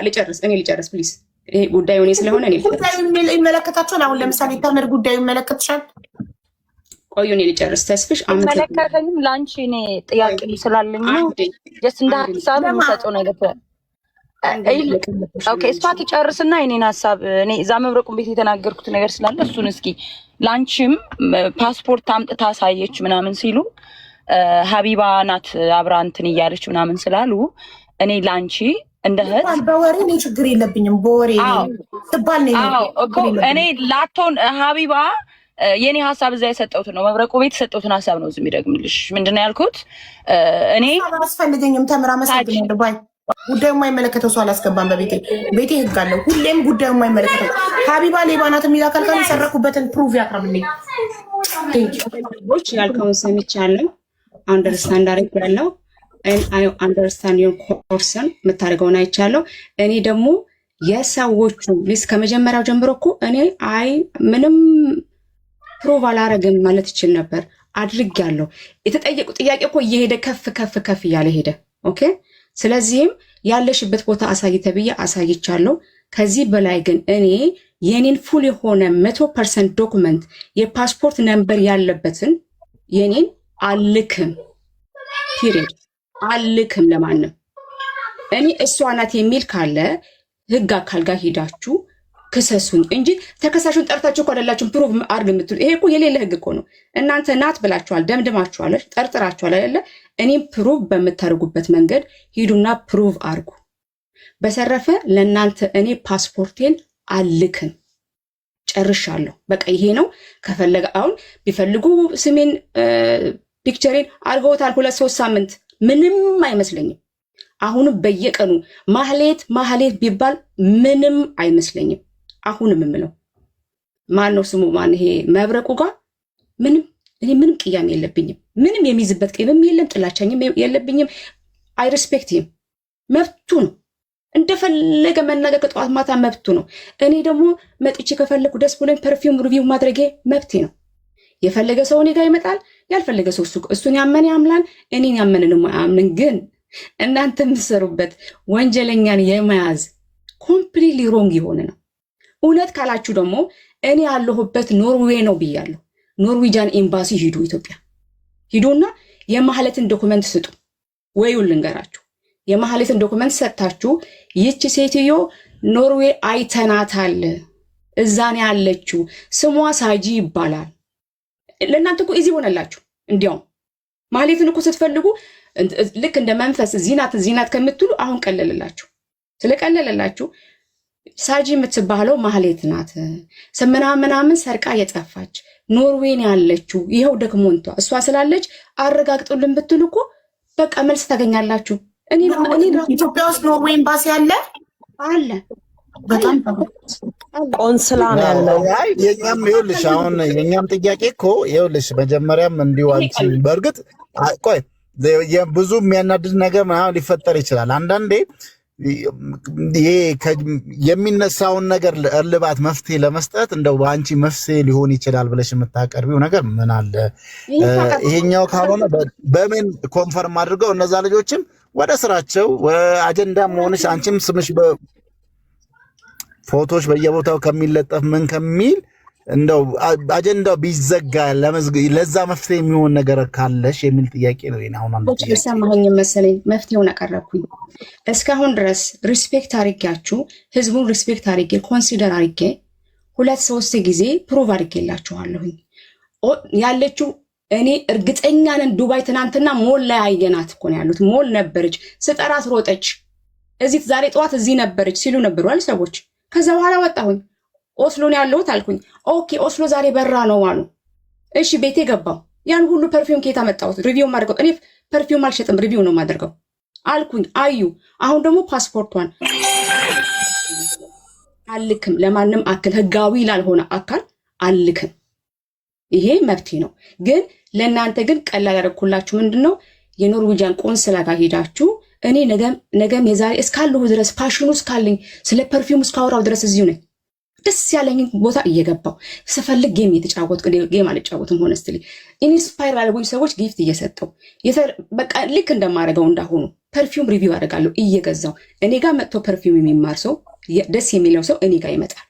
ልጨርስ ፕሊዝ። ይሄ ጉዳዩ እኔ ስለሆነ እኔ ጉዳዩ ይመለከታቸዋል። አሁን ለምሳሌ ተምር ጉዳዩ ይመለከትሻል። ቆዩ እኔ ልጨርስ። ተስፍሽ አመለከተኝም ላንቺ እኔ ጥያቄ ስላለኝ ነው ጀስት እንደ ሀሳብ የምሰጠው ነገር ኦኬ እሷ ትጨርስና የኔን ሀሳብ እኔ እዛ መብረቁን ቤት የተናገርኩት ነገር ስላለ እሱን እስኪ ላንቺም ፓስፖርት አምጥታ አሳየች ምናምን ሲሉ ሀቢባ ናት አብራ እንትን እያለች ምናምን ስላሉ እኔ ላንቺ እንደ እህት በወሬ እኔ ችግር የለብኝም። በወሬ ትባል ነው እኔ ላቶን ሀቢባ የኔ ሀሳብ እዛ የሰጠሁት ነው መብረቁ ቤት የሰጠሁትን ሀሳብ ነው ዝም ይደግምልሽ። ምንድነው ያልኩት? እኔ አስፈልገኝም ተምራ መሰግናለሁ ባይ ጉዳዩ የማይመለከተው ሰው አላስገባም። ቤቴ ህግ አለው። ሁሌም ጉዳዩ የማይመለከተው ሀቢባ ሌባ ናት የሚል አካል ካለ የሰረኩበትን ፕሩቭ ያቅርብልኝ። ያልከውን ሰምቻለሁ። አንደርስታንድ አድርጌያለሁ። አይ አንደርስታንድ ዩር ኮርሰን የምታደርገውን አይቻለሁ። እኔ ደግሞ የሰዎቹ ሊስት ከመጀመሪያው ጀምሮ እኮ እኔ ምንም ፕሮቭ አላረግም ማለት ይችል ነበር። አድርጌያለሁ። የተጠየቁ ጥያቄ እኮ እየሄደ ከፍ እያለ ሄደ። ኦኬ ስለዚህም ያለሽበት ቦታ አሳይ ተብዬ አሳይቻለሁ። ከዚህ በላይ ግን እኔ የኔን ፉል የሆነ 100% ዶክመንት የፓስፖርት ነምበር ያለበትን የኔን አልክም። ፒሪድ አልክም ለማንም። እኔ እሷ ናት የሚል ካለ ህግ አካል ጋር ሄዳችሁ ክሰሱኝ እንጂ ተከሳሹን ጠርታችሁ እኮ አይደላችሁም ፕሩቭ አድርግ የምትሉ። ይሄ እኮ የሌለ ህግ እኮ ነው። እናንተ ናት ብላችኋል፣ ደምድማችኋል፣ ጠርጥራችኋል አይደለ? እኔም ፕሩቭ በምታደርጉበት መንገድ ሂዱና ፕሩቭ አድርጉ። በሰረፈ ለእናንተ እኔ ፓስፖርቴን አልክም። ጨርሻለሁ። በቃ ይሄ ነው። ከፈለገ አሁን ቢፈልጉ ስሜን ፒክቸሬን አድርገውታል 2-3 ሳምንት ምንም አይመስለኝም። አሁንም በየቀኑ ማህሌት ቢባል ምንም አይመስለኝም። አሁንም የምለው ማን ነው ስሙ ይሄ መብረቁ ጋር ምንም ቅያሜ የለብኝም። ምንም የሚይዝበት ቅያሜም የለም፣ ጥላቻኝም የለብኝም። አይ ሪስፔክት ሂም። መብቱ ነው። እንደፈለገ መናገር ከጠዋት ማታ መብቱ ነው። እኔ ደግሞ መጥቼ ከፈለኩ ደስ ብሎኝ ፐርፊውም ሪቪው ማድረጌ መብቴ ነው። የፈለገ ሰው እኔ ጋር ይመጣል፣ ያልፈለገ ሰው እሱን ያመነ ያምላል፣ እኔን ያመነ ደግሞ አያምንን። ግን እናንተ የምትሰሩበት ወንጀለኛን የመያዝ ኮምፕሊትሊ ሮንግ የሆነ ነው። እውነት ካላችሁ ደግሞ እኔ ያለሁበት ኖርዌይ ነው ብያለሁ። ኖርዌጃን ኤምባሲ ሂዱ፣ ኢትዮጵያ ሂዱና የማህሌትን ዶክመንት ስጡ። ወይውን ልንገራችሁ፣ የማህሌትን ዶክመንት ሰጥታችሁ ይቺ ሴትዮ ኖርዌይ አይተናታል፣ እዛን ያለችው ስሟ ሳጂ ይባላል። ለእናንተ እኮ ኢዚ ሆነላችሁ። እንዲያውም ማህሌትን እኮ ስትፈልጉ ልክ እንደ መንፈስ ዚናት ከምትሉ አሁን ቀለለላችሁ። ስለቀለለላችሁ ሳጂ የምትባለው ማህሌት ናት ምናምን ሰርቃ የጠፋች ኖርዌይን ያለችው ይኸው ዶክመንቷ እሷ ስላለች አረጋግጡልን ብትሉ እኮ በቃ መልስ ታገኛላችሁ። እኔ ኢትዮጵያ ውስጥ ኖርዌይ ኤምባሲ አለ። በጣም ቆንስላ ነው ያለው። የኛም ይኸውልሽ አሁን የኛም ጥያቄ እኮ ይኸውልሽ መጀመሪያም እንዲሁ አንቺ በእርግጥ ቆይ ብዙ የሚያናድድ ነገር ምናምን ሊፈጠር ይችላል። አንዳንዴ ይሄ የሚነሳውን ነገር እልባት መፍትሄ ለመስጠት እንደው በአንቺ መፍትሄ ሊሆን ይችላል ብለሽ የምታቀርቢው ነገር ምን አለ? ይሄኛው ካልሆነ በምን ኮንፈርም አድርገው እነዛ ልጆችም ወደ ስራቸው አጀንዳ መሆንሽ አንቺም ስምሽ ፎቶዎች በየቦታው ከሚለጠፍ ምን ከሚል እንደው አጀንዳው ቢዘጋ ለዛ መፍትሄ የሚሆን ነገር ካለሽ የሚል ጥያቄ ነው። አሁን አንተ ሰማኸኝ መሰለኝ መፍትሄውን አቀረብኩኝ። እስካሁን ድረስ ሪስፔክት አድርጌያችሁ ህዝቡን ሪስፔክት አድርጌ ኮንሲደር አድርጌ 2-3 ጊዜ ፕሩቭ አድርጌላችኋለሁኝ ያለችው። እኔ እርግጠኛ ነን ዱባይ ትናንትና ሞል ላይ አየናት እኮ ነው ያሉት። ሞል ነበረች፣ ስጠራት ሮጠች። እዚህ ዛሬ ጠዋት እዚህ ነበረች ሲሉ ነበሩ አለ ሰዎች። ከዛ በኋላ ወጣሁኝ። ኦስሎ ነው ያለሁት አልኩኝ። ኦኬ ኦስሎ ዛሬ በራ ነው አሉ። እሺ ቤቴ ገባው። ያን ሁሉ ፐርፊውም ከየት አመጣሁት? ሪቪው ማድረገው እኔ ፐርፊውም አልሸጥም፣ ሪቪው ነው ማድረገው። አልኩኝ። አዩ አሁን ደግሞ ፓስፖርቷን አልክም፣ ለማንም አክል ህጋዊ ላልሆነ አካል አልክም። ይሄ መብቴ ነው። ግን ለእናንተ ግን ቀላል ያደረኩላችሁ ምንድነው የኖርዌጂያን ቆንስላ ጋር ሄዳችሁ እኔ ነገም የዛሬ እስካለሁ ድረስ ፓሽኑ እስካለኝ ስለ ፐርፊውም እስካወራው ድረስ እዚሁ ነኝ። ደስ ያለኝ ቦታ እየገባው ስፈልግ ጌም እየተጫወትኩ ጌም አልጫወትም። ሆነስትሊ ኢንስፓየር ያደረጉኝ ሰዎች ጊፍት እየሰጠው በቃ ልክ እንደማደርገው እንዳሆኑ ፐርፊውም ሪቪው አደርጋለሁ እየገዛው። እኔ ጋር መጥቶ ፐርፊውም የሚማር ሰው ደስ የሚለው ሰው እኔ ጋር ይመጣል።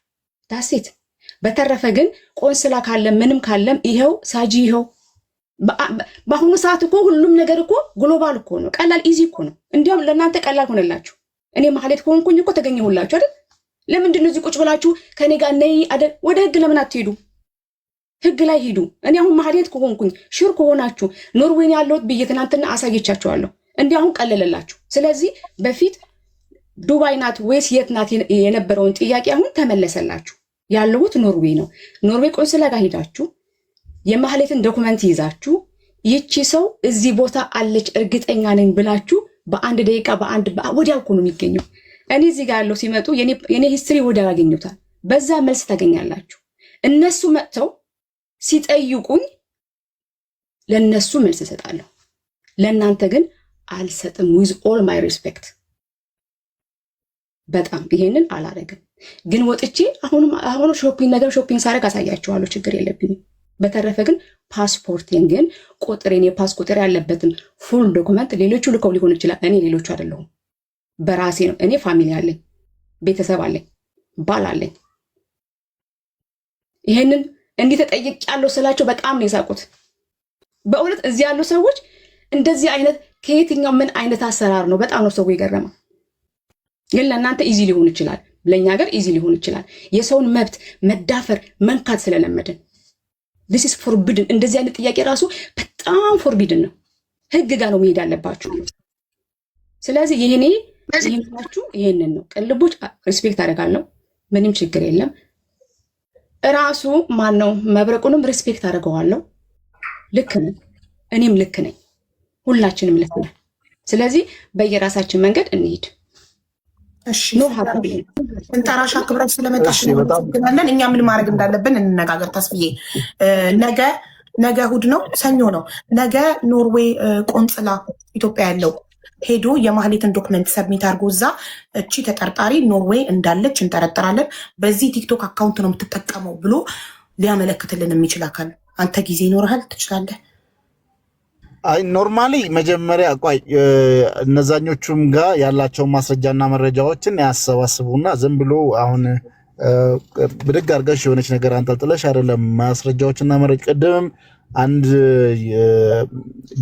ዳሴት። በተረፈ ግን ቆንስላ ካለም ምንም ካለም ይኸው ሳጂ ይኸው በአሁኑ ሰዓት እኮ ሁሉም ነገር እኮ ግሎባል እኮ ነው። ቀላል ኢዚ እኮ ነው። እንዲያውም ለእናንተ ቀላል ሆነላችሁ። እኔ ማህሌት ከሆንኩኝ እኮ ተገኘሁላችሁ አይደል? ለምንድን ነው እዚህ ቁጭ ብላችሁ ከኔ ጋር ነይ አይደል? ወደ ህግ ለምን አትሄዱ? ህግ ላይ ሂዱ። እኔ አሁን ማህሌት ከሆንኩኝ ሹር ከሆናችሁ ኖርዌይ ያለሁት ብዬ ትናንትና አሳየቻችኋለሁ። እንዲህ አሁን ቀለለላችሁ። ስለዚህ በፊት ዱባይ ናት ወይስ የት ናት የነበረውን ጥያቄ አሁን ተመለሰላችሁ። ያለሁት ኖርዌይ ነው። ኖርዌይ ቆንስላ ጋር ሄዳችሁ የማህሌትን ዶክመንት ይዛችሁ ይቺ ሰው እዚህ ቦታ አለች እርግጠኛ ነኝ ብላችሁ በአንድ ደቂቃ ወዲያው እኮ ነው የሚገኘው። እኔ እዚህ ጋር ያለው ሲመጡ የኔ ሂስትሪ ወዲያው ያገኙታል። በዛ መልስ ታገኛላችሁ። እነሱ መጥተው ሲጠይቁኝ ለነሱ መልስ እሰጣለሁ። ለእናንተ ግን አልሰጥም። ዊዝ ኦል ማይ ሪስፔክት በጣም ይሄንን አላረግም። ግን ወጥቼ አሁኑ ሾፒንግ ሳረግ አሳያችኋለሁ። ችግር የለብኝም። በተረፈ ግን ፓስፖርቴን ግን ቁጥሬን የፓስ ቁጥር ያለበትን ፉል ዶክመንት ሌሎቹ ልከው ሊሆን ይችላል። እኔ ሌሎቹ አይደለሁም። በራሴ ነው። እኔ ፋሚሊ አለኝ፣ ቤተሰብ አለኝ፣ ባል አለኝ። ይሄንን እንዲህ ተጠይቄያለሁ ስላቸው በጣም ነው የሳቁት። በእውነት እዚህ ያሉ ሰዎች እንደዚህ አይነት ከየትኛው ምን አይነት አሰራር ነው? በጣም ነው ሰው የገረመው። ግን ለእናንተ ኢዚ ሊሆን ይችላል፣ ለእኛ ሀገር ኢዚ ሊሆን ይችላል። የሰውን መብት መዳፈር መንካት ስለለመድን this is forbidden። እንደዚህ አይነት ጥያቄ ራሱ በጣም ፎርቢድን ነው። ህግ ጋር ነው መሄድ ያለባችሁ። ስለዚህ ይሄንን ነው። ቅልቦች ሪስፔክት አደርጋለሁ። ምንም ችግር የለም። ራሱ ማን ነው መብረቁንም ሪስፔክት አደርገዋለሁ። ልክ ነኝ፣ እኔም ልክ ነኝ፣ ሁላችንም ልክ ነን። ስለዚህ በየራሳችን መንገድ እንሂድ። እንጠራሻ ክብረት ስለመጣሽ እናመሰግናለን። እኛ ምን ማድረግ እንዳለብን እንነጋገር። ተስፍዬ ነገ እሑድ ነው፣ ሰኞ ነው። ነገ ኖርዌይ ቆንጽላ ኢትዮጵያ ያለው ሄዶ የማህሌትን ዶክመንት ሰብሚት አድርጎ እዛ እቺ ተጠርጣሪ ኖርዌይ እንዳለች እንጠረጠራለን፣ በዚህ ቲክቶክ አካውንት ነው የምትጠቀመው ብሎ ሊያመለክትልን የሚችል አካል አንተ ጊዜ ይኖርሃል፣ ትችላለህ። አይ ኖርማሊ መጀመሪያ ቆይ እነዛኞቹም ጋር ያላቸውን ማስረጃና መረጃዎችን ያሰባስቡና ዝም ብሎ አሁን ብድግ አድርገሽ የሆነች ነገር አንጠልጥለሽ አይደለም። ማስረጃዎችና መረጃ ቅድምም አንድ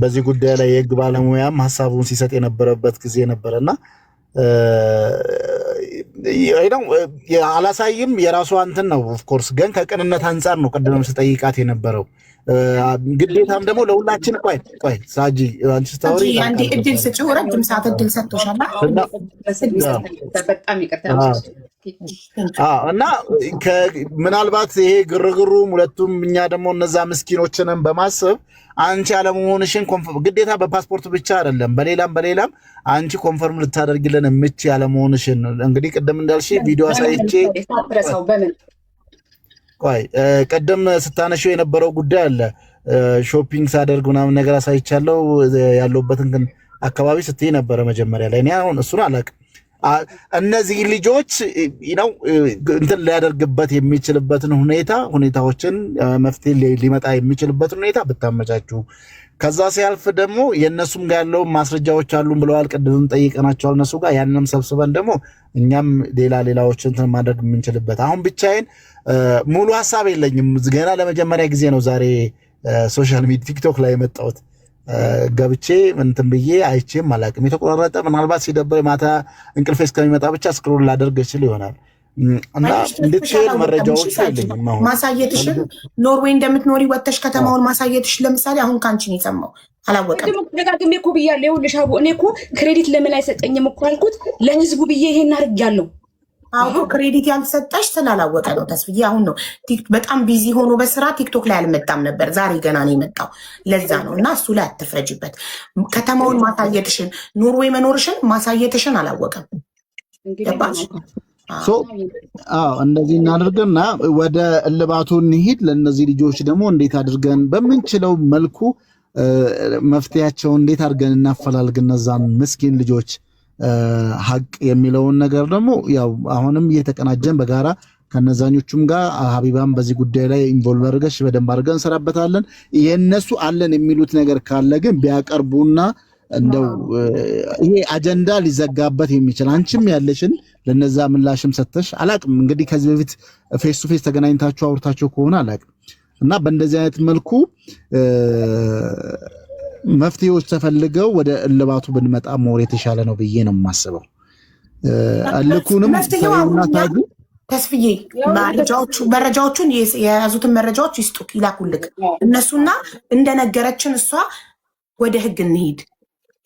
በዚህ ጉዳይ ላይ የህግ ባለሙያም ሀሳቡን ሲሰጥ የነበረበት ጊዜ ነበረና አላሳይም የራሷ እንትን ነው። ኦፍኮርስ ግን ከቅንነት አንጻር ነው ቅድምም ስጠይቃት የነበረው። ግዴታም ደግሞ ለሁላችን ቆይ ሳጂ አንቺ ስታወሪ አንዴ እድል ስጪው። ረጅም ሰዓት እድል ሰጥቶሻል። በጣም ይቅርታ። እና ምናልባት ይሄ ግርግሩም ሁለቱም እኛ ደግሞ እነዛ ምስኪኖችንም በማሰብ አንቺ ያለመሆንሽን ግዴታ በፓስፖርት ብቻ አይደለም በሌላም አንቺ ኮንፈርም ልታደርግልን የምች ያለመሆንሽን እንግዲህ ቅድም እንዳልሽ ቪዲዮ አሳይቼ ቆይ ቅድም ስታነሺው የነበረው ጉዳይ አለ። ሾፒንግ ሳደርግ ምናምን ነገር አሳይቻለሁ ያለውበትን አካባቢ ስትይ ነበረ መጀመሪያ ላይ። እኔ አሁን እሱን አላውቅም። እነዚህ ልጆች ነው እንትን ሊያደርግበት የሚችልበትን ሁኔታዎችን መፍትሄ ሊመጣ የሚችልበትን ሁኔታ ብታመቻቹ። ከዛ ሲያልፍ ደግሞ የእነሱም ጋር ያለው ማስረጃዎች አሉን ብለዋል። ቅድምም ጠይቀናቸዋል እነሱ ጋር። ያንንም ሰብስበን ደግሞ እኛም ሌላዎችን እንትን ማድረግ የምንችልበት። አሁን ብቻዬን ሙሉ ሀሳብ የለኝም። ገና ለመጀመሪያ ጊዜ ነው ዛሬ ሶሻል ሚዲያ ቲክቶክ ላይ የመጣሁት። ገብቼ እንትን ብዬ አይቼም አላውቅም። የተቆራረጠ ምናልባት ሲደብር ማታ እንቅልፌ እስከሚመጣ ብቻ ስክሮል ላደርግ እችል ይሆናል እና እንድትሄድ መረጃዎች የለኝም። አሁን ማሳየትሽን ኖርዌይ እንደምትኖሪ ወጥተሽ ከተማውን ማሳየትሽ ለምሳሌ አሁን ካንቺ ነው የሰማው። አላወቀም። ደጋግሜ እኮ ብያለሁ። ይኸውልሽ አቡ እኔ እኮ ክሬዲት ለምን አይሰጠኝም እኮ አልኩት። ለህዝቡ ብዬ ይሄን አድርጌያለሁ። አውቆ ክሬዲት ያልሰጠሽ ስላላወቀ ነው ተስፍዬ። አሁን ነው በጣም ቢዚ ሆኖ በስራ ቲክቶክ ላይ አልመጣም ነበር። ዛሬ ገና ነው የመጣው። ለዛ ነው እና እሱ ላይ አትፍረጅበት። ከተማውን ማሳየትሽን ኖርዌይ መኖርሽን ማሳየትሽን አላወቀም። ገባሽ? እንደዚህ እናድርግና ወደ እልባቱ እንሂድ። ለእነዚህ ልጆች ደግሞ እንዴት አድርገን በምንችለው መልኩ መፍትያቸውን እንዴት አድርገን እናፈላልግ እነዛን ምስኪን ልጆች ሀቅ የሚለውን ነገር ደግሞ ያው አሁንም እየተቀናጀን በጋራ ከነዛኞቹም ጋር ሀቢባም በዚህ ጉዳይ ላይ ኢንቮልቭ አድርገሽ በደንብ አድርገን እንሰራበታለን። የነሱ አለን የሚሉት ነገር ካለ ግን ቢያቀርቡና እንደው ይሄ አጀንዳ ሊዘጋበት የሚችል አንቺም ያለሽን ለነዛ ምላሽም ሰተሽ አላቅም። እንግዲህ ከዚህ በፊት ፌስ ቱ ፌስ ተገናኝታችሁ አውርታችሁ ከሆነ አላቅም እና በእንደዚህ አይነት መልኩ መፍትሄዎች ተፈልገው ወደ እልባቱ ብንመጣ ሞር የተሻለ ነው ብዬ ነው የማስበው። አልኩንም ታጁ ተስፍዬ መረጃዎቹን የያዙትን መረጃዎች ይስጡክ ይላኩልክ እነሱና እንደነገረችን እሷ ወደ ህግ እንሂድ።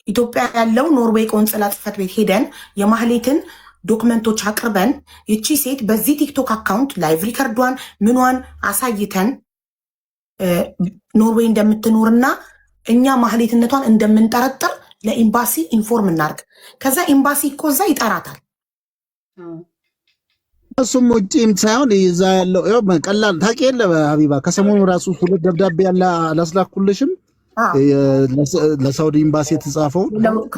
ኢትዮጵያ ያለው ኖርዌይ ቆንጽላ ጽሕፈት ቤት ሄደን የማህሌትን ዶክመንቶች አቅርበን ይቺ ሴት በዚህ ቲክቶክ አካውንት ላይቭ ሪከርዷን ምኗን አሳይተን ኖርዌይ እንደምትኖርና እኛ ማህሌትነቷን እንደምንጠረጥር ለኤምባሲ ኢንፎርም እናርግ። ከዛ ኤምባሲ እኮ እዛ ይጠራታል። እሱም ውጪም ሳይሆን ይዛ ያለው ቀላል ታውቂ የለ ሀቢባ ከሰሞኑ ራሱ ሁለት ደብዳቤ ያለ አላስላኩልሽም? ለሳውዲ ኤምባሲ የተጻፈው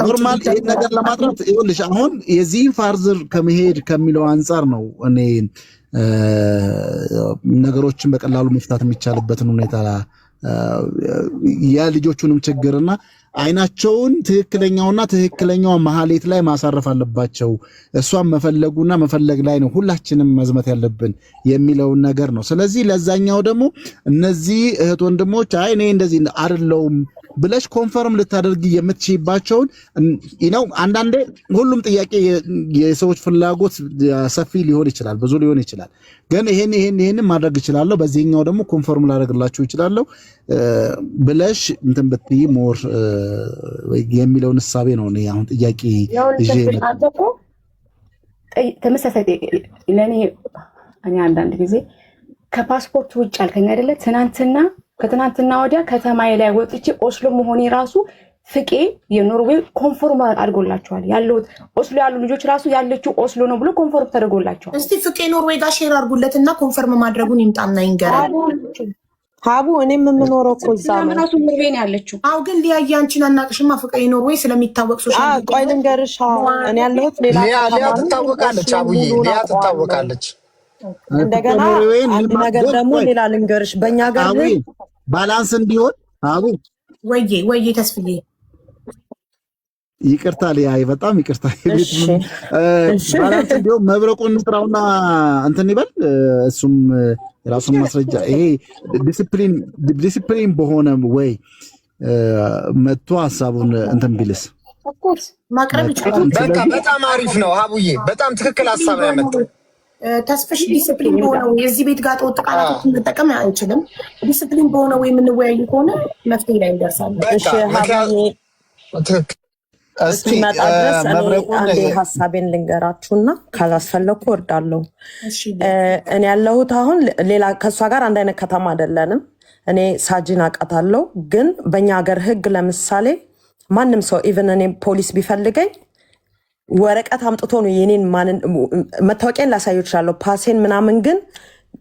ኖርማል ይሄን ነገር ለማጥራት ይኸውልሽ፣ አሁን የዚህን ፋርዘር ከመሄድ ከሚለው አንጻር ነው እኔ ነገሮችን በቀላሉ መፍታት የሚቻልበትን ሁኔታ የልጆቹንም ችግርና አይናቸውን ትክክለኛው ማህሌት ላይ ማሳረፍ አለባቸው። እሷን መፈለጉና መፈለግ ላይ ነው ሁላችንም መዝመት ያለብን የሚለውን ነገር ነው። ስለዚህ ለዛኛው ደግሞ እነዚህ እህት ወንድሞች አይ እኔ እንደዚህ አይደለሁም ብለሽ ኮንፈርም ልታደርጊ የምትችይባቸውን ነው። አንዳንዴ ሁሉም ጥያቄ የሰዎች ፍላጎት ሰፊ ሊሆን ይችላል፣ ብዙ ሊሆን ይችላል። ግን ይሄን ማድረግ እችላለሁ፣ በዚህኛው ደግሞ ኮንፈርም ላደርግላችሁ እችላለሁ ብለሽ እንትን ብትይ ሞር የሚለውን እሳቤ ነው እኔ አሁን ጥያቄ ይዤ ተመሳሳይ ለእኔ እኔ አንዳንድ ጊዜ ከፓስፖርት ውጭ አልከኝ አይደለ? ከትናንትና ወዲያ ከተማዬ ላይ ወጥቼ ኦስሎ መሆኔ ራሱ ፍቄ የኖርዌይ ኮንፎርም አድርጎላቸዋል። ያለሁት ኦስሎ ያሉ ልጆች ራሱ ያለችው ኦስሎ ነው ብሎ ኮንፎርም ተደርጎላቸዋል። እስቲ ፍቄ ኖርዌይ ጋር ሼር አድርጉለትና ኮንፈርም ማድረጉን ይምጣና ይንገራል። ሀቡ እኔም የምኖረው እኮ እዛ ነው። ራሱ ኖርዌይ ነው ያለችው። አው ግን ሊያየ አንቺን አናቅሽማ። ፍቄ ኖርዌይ ስለሚታወቅ ሶሻል ቆይ ልንገርሽ፣ እኔ ያለሁት ሌላ ሊያ ትታወቃለች። አቡዬ ሊያ ትታወቃለች። እንደገና አንድ ነገር ደግሞ ሌላ ልንገርሽ፣ በእኛ ጋር ባላንስ እንዲሆን አቡ ወዬ ተስፍዬ ይቅርታ ሊያይ በጣም ይቅርታ። ባላንስ እንዲሆን መብረቁን እንጥራውና እንትን ይበል። እሱም የራሱን ማስረጃ ይሄ ዲሲፕሊን በሆነ ወይ መጥቶ ሀሳቡን እንትን ቢልስ ማቅረብ ይችላል። በጣም አሪፍ ነው አቡዬ፣ በጣም ትክክል ሀሳብ ነው ያመጣው። ተስፍሽ ዲስፕሊን በሆነው የዚህ ቤት ጋር ወጥ ቃላቶችን መጠቀም አይችልም። ዲስፕሊን በሆነው የምንወያዩ ከሆነ መፍትሄ ላይ እንደርሳለን። እሺ ሀቡዬ እስኪመጣ ድረስ አንዴ ሀሳቤን ልንገራችሁና ካላስፈለኩ እወርዳለሁ። እኔ ያለሁት አሁን ሌላ ከእሷ ጋር አንድ አይነት ከተማ አይደለንም። እኔ ሳጂን አውቃታለሁ። ግን በእኛ ሀገር ህግ ለምሳሌ ማንም ሰው ኢቨን እኔ ፖሊስ ቢፈልገኝ ወረቀት አምጥቶ ነው የኔን መታወቂያን ላሳየው እችላለሁ፣ ፓሴን ምናምን። ግን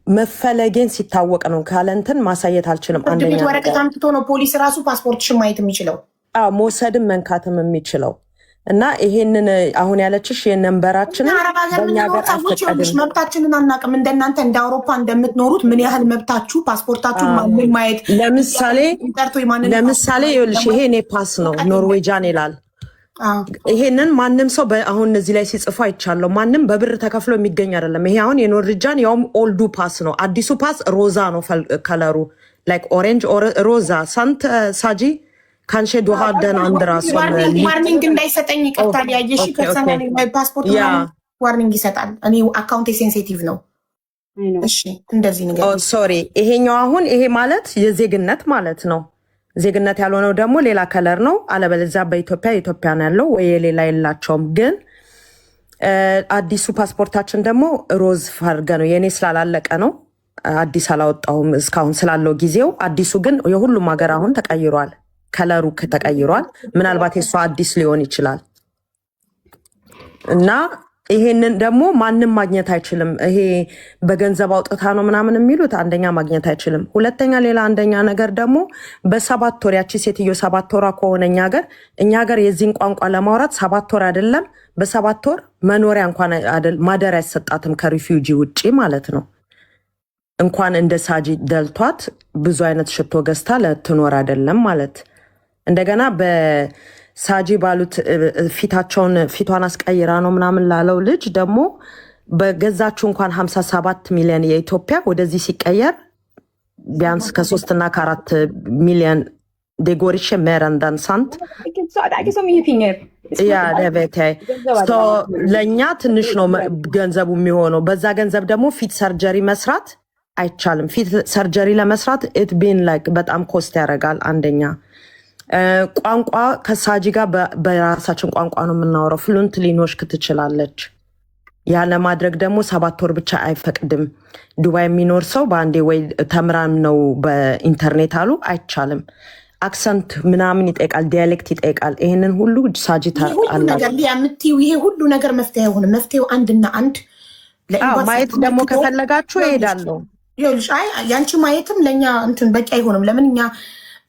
መፈለጌን ሲታወቅ ነው። ካለንትን ማሳየት አልችልም። አንደኛ ወረቀት አምጥቶ ነው ፖሊስ ራሱ ፓስፖርትሽን ማየት የሚችለው፣ መውሰድም መንካትም የሚችለው። እና ይሄንን አሁን ያለችሽ የነንበራችንን በእኛ ሀገር አልፈቀድም። መብታችንን አናውቅም። እንደናንተ እንደ አውሮፓ እንደምትኖሩት ምን ያህል መብታችሁ ፓስፖርታችሁን ማንም ማየት። ለምሳሌ ይኸውልሽ ይሄ እኔ ፓስ ነው ኖርዌጃን ይላል። ይሄንን ማንም ሰው አሁን እዚህ ላይ ሲጽፉ አይቻለሁ። ማንም በብር ተከፍሎ የሚገኝ አይደለም። ይሄ አሁን የኖርዌጃን ያውም ኦልዱ ፓስ ነው። አዲሱ ፓስ ሮዛ ነው ከለሩ፣ ላይክ ኦሬንጅ ሮዛ። ሳንት ሳጂ ካንሼ ዶሃ ደን አንድ ራሱ ዋርኒንግ እንዳይሰጠኝ ይቀርታል። ያየሽ ፐርሰናል ፓስፖርት ዋርኒንግ ይሰጣል። እኔ አካውንቴ ሴንሲቲቭ ነው። እሺ እንደዚህ ነገር ሶሪ። ይሄኛው አሁን ይሄ ማለት የዜግነት ማለት ነው። ዜግነት ያልሆነው ደግሞ ሌላ ከለር ነው። አለበለዚያ በኢትዮጵያ ነው ያለው ወይ ሌላ የላቸውም። ግን አዲሱ ፓስፖርታችን ደግሞ ሮዝ ፈርገ ነው። የኔ ስላላለቀ ነው አዲስ አላወጣሁም እስካሁን ስላለው ጊዜው። አዲሱ ግን የሁሉም ሀገር አሁን ተቀይሯል፣ ከለሩ ተቀይሯል። ምናልባት የሷ አዲስ ሊሆን ይችላል እና ይሄንን ደግሞ ማንም ማግኘት አይችልም። ይሄ በገንዘብ አውጥታ ነው ምናምን የሚሉት አንደኛ ማግኘት አይችልም። ሁለተኛ ሌላ አንደኛ ነገር ደግሞ በ7 ወር ያቺ ሴትዮ 7 ወሯ ከሆነ እኛ ሀገር የዚህን ቋንቋ ለማውራት 7 ወር አይደለም በ7 ወር መኖሪያ እንኳን ማደሪያ አይሰጣትም ከሪፊውጂ ውጪ ማለት ነው። እንኳን እንደ ሳጂ ደልቷት ብዙ አይነት ሽቶ ገዝታ ለትኖር አይደለም ማለት። እንደገና በሳጂ ባሉት ፊቷን አስቀይራ ነው ምናምን ላለው ልጅ ደግሞ በገዛችሁ እንኳን 57 ሚሊዮን የኢትዮጵያ ወደዚህ ሲቀየር ቢያንስ ከ3 እና ከ4 ሚሊዮን ዴጎሪሽ ሜረንዳን ሳንት ለእኛ ትንሽ ነው ገንዘቡ የሚሆነው። በዛ ገንዘብ ደግሞ ፊት ሰርጀሪ መስራት አይቻልም። ፊት ሰርጀሪ ለመስራት ኢትቢን ላይክ በጣም ኮስት ያደርጋል። አንደኛ ቋንቋ ከሳጂ ጋር በራሳችን ቋንቋ ነው የምናወራው። ፍሉንት ሊኖሽክ ትችላለች። ያለ ማድረግ ደግሞ 7 ወር ብቻ አይፈቅድም። ዱባይ የሚኖር ሰው በአንዴ ወይ ተምራም ነው በኢንተርኔት አሉ አይቻልም። አክሰንት ምናምን ይጠይቃል፣ ዲያሌክት ይጠይቃል። ይሄንን ሁሉ ሳጂ የምትይው ይሄ ሁሉ ነገር መፍትሄ አይሆንም። መፍትሄው አንድና አንድ ማየት ደግሞ ከፈለጋችሁ እሄዳለሁ። ያንቺ ማየትም ለእኛ እንትን በቂ አይሆንም። ለምን እኛ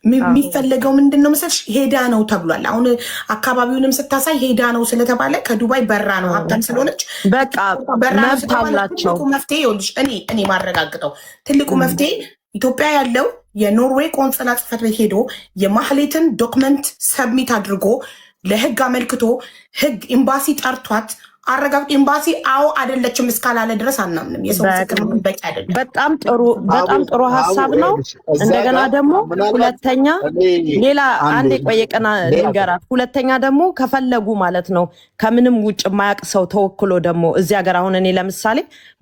የሚፈለገው ምንድን ነው መሰለሽ? ሄዳ ነው ተብሏል። አሁን አካባቢውንም ስታሳይ ሄዳ ነው ስለተባለ ከዱባይ በራ ነው ሀብታም ስለሆነች በቃ መብት አላቸው። መፍትሄ ይኸውልሽ እኔ ማረጋግጠው ትልቁ መፍትሄ ኢትዮጵያ ያለው የኖርዌይ ቆንጽላ ጽሕፈት ቤት ሄዶ የማህሌትን ዶክመንት ሰብሚት አድርጎ ለህግ አመልክቶ ህግ ኤምባሲ ጠርቷት አረጋግጦ ኤምባሲ አዎ አይደለችም እስካላለ ድረስ አናምንም። የሰው ምስክር በቂ አይደለም። በጣም ጥሩ ሀሳብ ነው። እንደገና ደግሞ ሁለተኛ ሌላ አንድ የቆየቀና ልንገራት። ሁለተኛ ደግሞ ከፈለጉ ማለት ነው ከምንም ውጭ የማያውቅ ሰው ተወክሎ ደግሞ እዚህ ሀገር አሁን እኔ ለምሳሌ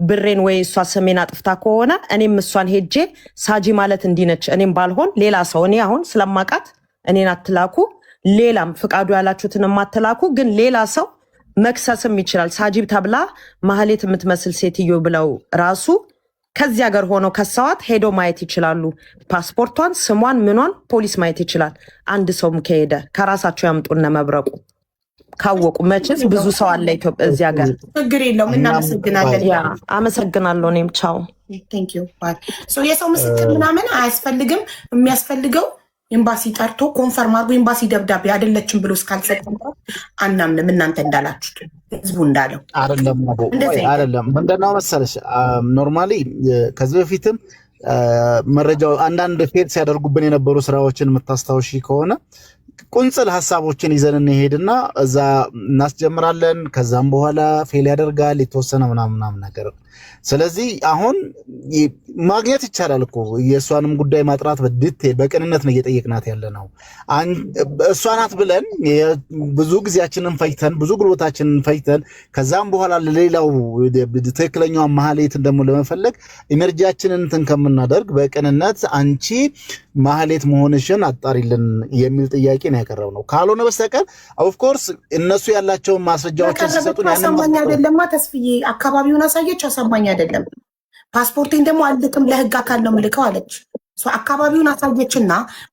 ብሬን ወይ እሷ ስሜን አጥፍታ ከሆነ እኔም እሷን ሄጄ ሳጂ ማለት እንዲነች እኔም ባልሆን ሌላ ሰው እኔ አሁን ስለማውቃት እኔን አትላኩ፣ ሌላም ፍቃዱ ያላችሁትን የማትላኩ ግን ሌላ ሰው መክሰስም ይችላል። ሳጂብ ተብላ ማህሌት የምትመስል ሴትዮ ብለው ራሱ ከዚህ ሀገር ሆነው ከሰዋት ሄዶ ማየት ይችላሉ። ፓስፖርቷን፣ ስሟን፣ ምኗን ፖሊስ ማየት ይችላል። አንድ ሰውም ከሄደ ከራሳቸው ያምጡና መብረቁ ካወቁ መቼስ ብዙ ሰው አለ ኢትዮጵያ እዚህ ሀገር። ችግር የለውም። እናመሰግናለን። አመሰግናለሁ። እኔም ቻው። የሰው ምስክር ምናምን አያስፈልግም። የሚያስፈልገው ኤምባሲ ጠርቶ ኮንፈርም አድርጎ ኤምባሲ ደብዳቤ አይደለችም ብሎ እስካልሰጠ አናምንም። እናንተ እንዳላችሁት ህዝቡ እንዳለው አይደለም። ምንድነው መሰለሽ ኖርማሊ ከዚህ በፊትም መረጃው አንዳንድ ፌድ ሲያደርጉብን የነበሩ ስራዎችን የምታስታውሺ ከሆነ ቁንጽል ሀሳቦችን ይዘን እንሄድና እዛ እናስጀምራለን። ከዛም በኋላ ፌል ያደርጋል የተወሰነ ምናምን ነገር። ስለዚህ አሁን ማግኘት ይቻላል እኮ የእሷንም ጉዳይ ማጥራት በዲቴል በቅንነት ነው እየጠየቅናት ያለ ነው። እሷ ናት ብለን ብዙ ጊዜያችንን ፈጅተን ብዙ ጉልበታችንን ፈጅተን ከዛም በኋላ ለሌላው ትክክለኛው ማህሌትን ደግሞ ለመፈለግ ኢነርጂያችንን እንትን ከምናደርግ በቅንነት አንቺ ማህሌት መሆንሽን አጣሪልን የሚል ጥያቄ ነው ያቀረብነው። ካልሆነ በስተቀር ኦፍኮርስ እነሱ ያላቸውን ማስረጃዎችን ሲሰጡን አሳማኝ አይደለማ። ተስፍዬ አካባቢውን አሳየች፣ አሳማኝ አይደለም። ፓስፖርቴን ደግሞ አልልክም ለህግ አካል ነው ምልከው አለች። አካባቢውን አሳየችና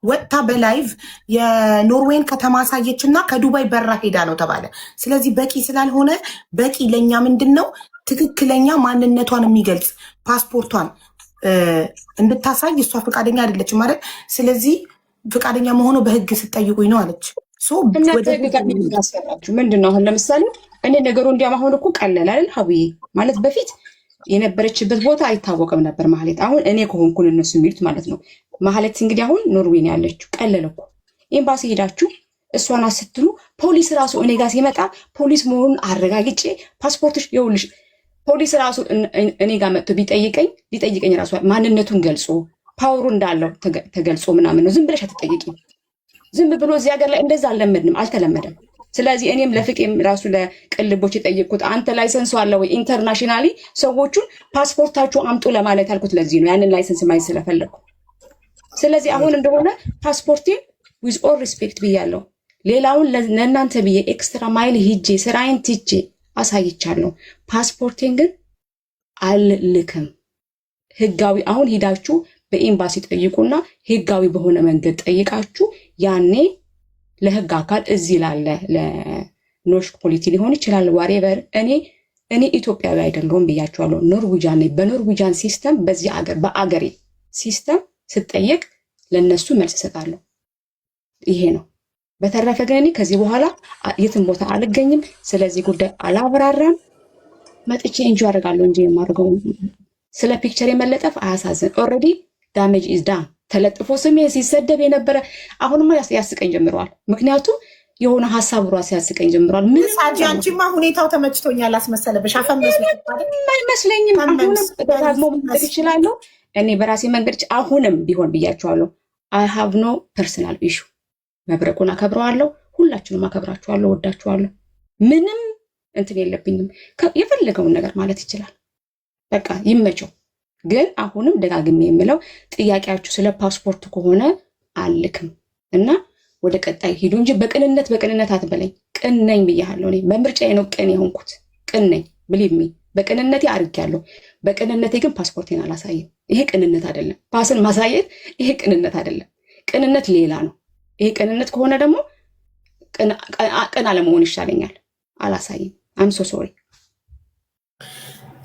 ወጥታ በላይቭ የኖርዌይን ከተማ አሳየችና ከዱባይ በራ ሄዳ ነው ተባለ። ስለዚህ በቂ ስላልሆነ በቂ ለእኛ ምንድን ነው ትክክለኛ ማንነቷን የሚገልጽ ፓስፖርቷን እንድታሳይ እሷ ፈቃደኛ አይደለችም ማለት። ስለዚህ ፈቃደኛ መሆኑ በህግ ስጠይቁኝ ነው አለች። ምንድን ነው አሁን ለምሳሌ እኔ ነገሩ እንዲያም አሁን እኮ ቀለል አይደል ሀብዬ ማለት በፊት የነበረችበት ቦታ አይታወቅም ነበር ማህሌት። አሁን እኔ ከሆንኩን እነሱ የሚሉት ማለት ነው ማህሌት እንግዲህ አሁን ኖርዌይ ያለችው ቀለለ እኮ ኤምባሲ ሄዳችሁ እሷን አስትሉ ፖሊስ ራሱ እኔ ጋር ሲመጣ ፖሊስ መሆኑን አረጋግጬ ፓስፖርትሽ ይኸውልሽ ፖሊስ ራሱ እኔ ጋር መጥቶ ቢጠይቀኝ ራሱ ማንነቱን ገልጾ ፓወሩ እንዳለው ተገልጾ ምናምን ነው። ዝም ብለሽ አትጠይቂም። ዝም ብሎ እዚህ ሀገር ላይ እንደዛ አልለመድንም፣ አልተለመደም። ስለዚህ እኔም ለፍቄም ራሱ ለቅልቦች የጠየቅኩት አንተ ላይሰንስ አለ ወይ ኢንተርናሽናሊ ሰዎቹን ፓስፖርታችሁ አምጡ ለማለት ያልኩት ለዚህ ነው፣ ያንን ላይሰንስ ማየት ስለፈለግኩ። ስለዚህ አሁን እንደሆነ ፓስፖርቴ ዊዝ ኦል ሪስፔክት ብያለሁ። ሌላውን ለእናንተ ብዬ ኤክስትራ ማይል ሂጄ ስራዬን ትቼ አሳይቻለሁ። ፓስፖርቴን ግን አልልክም። ህጋዊ አሁን ሄዳችሁ በኤምባሲ ጠይቁና ህጋዊ በሆነ መንገድ ጠይቃችሁ ያኔ ለህግ አካል እዚህ ላለ ለኖርሽ ፖሊቲ ሊሆን ይችላል ዋሬቨር እኔ ኢትዮጵያዊ አይደለሁም ብያችኋለሁ። ኖርዌጃን ነኝ። በኖርዌጃን ሲስተም በዚህ አገር በአገሬ ሲስተም ስጠየቅ ለነሱ መልስ እሰጣለሁ። ይሄ ነው። በተረፈ ግን እኔ ከዚህ በኋላ የትም ቦታ አልገኝም። ስለዚህ ጉዳይ አላብራራም። መጥቼ እንጂ አደርጋለሁ እንጂ የማደርገው ስለ ፒክቸር የመለጠፍ አያሳዝን። ኦልሬዲ ዳሜጅ ኢዝ ዳን። ተለጥፎ ስሜ ሲሰደብ የነበረ አሁንማ ያስቀኝ ጀምረዋል። ምክንያቱም የሆነ ሀሳብ ራሱ ያስቀኝ ጀምረዋል። ምን ሳጂ አንቺማ ሁኔታው ተመችቶኛል አስመሰለብሽ። አይመስለኝም። አሁንም ደግሞ መንገድ ይችላለሁ እኔ በራሴ መንገድ አሁንም ቢሆን ብያቸዋለሁ። አይ ሃቭ ኖ ፐርሰናል ኢሹ። መብረቁን አከብረዋለሁ። ሁላችሁንም አከብራችኋለሁ፣ ወዳችኋለሁ። ምንም እንትን የለብኝም። የፈለገውን ነገር ማለት ይችላል። በቃ ይመቸው። ግን አሁንም ደጋግሜ የምለው ጥያቄያችሁ ስለ ፓስፖርት ከሆነ አልክም እና ወደ ቀጣይ ሂዱ እንጂ በቅንነት አትበለኝ። ቅን ነኝ ብያለሁ። እኔ በምርጫዬ ነው ቅን የሆንኩት። ቅን ነኝ ብሊቭ ሚ። በቅንነቴ አድርጌያለሁ። በቅንነቴ ግን ፓስፖርቴን አላሳይም። ይሄ ቅንነት አይደለም። ፓስን ማሳየት ይሄ ቅንነት አይደለም። ቅንነት ሌላ ነው። ይሄ ቅንነት ከሆነ ደግሞ ቅን አለመሆን ይሻለኛል። አላሳይም። አም ሶ ሶሪ።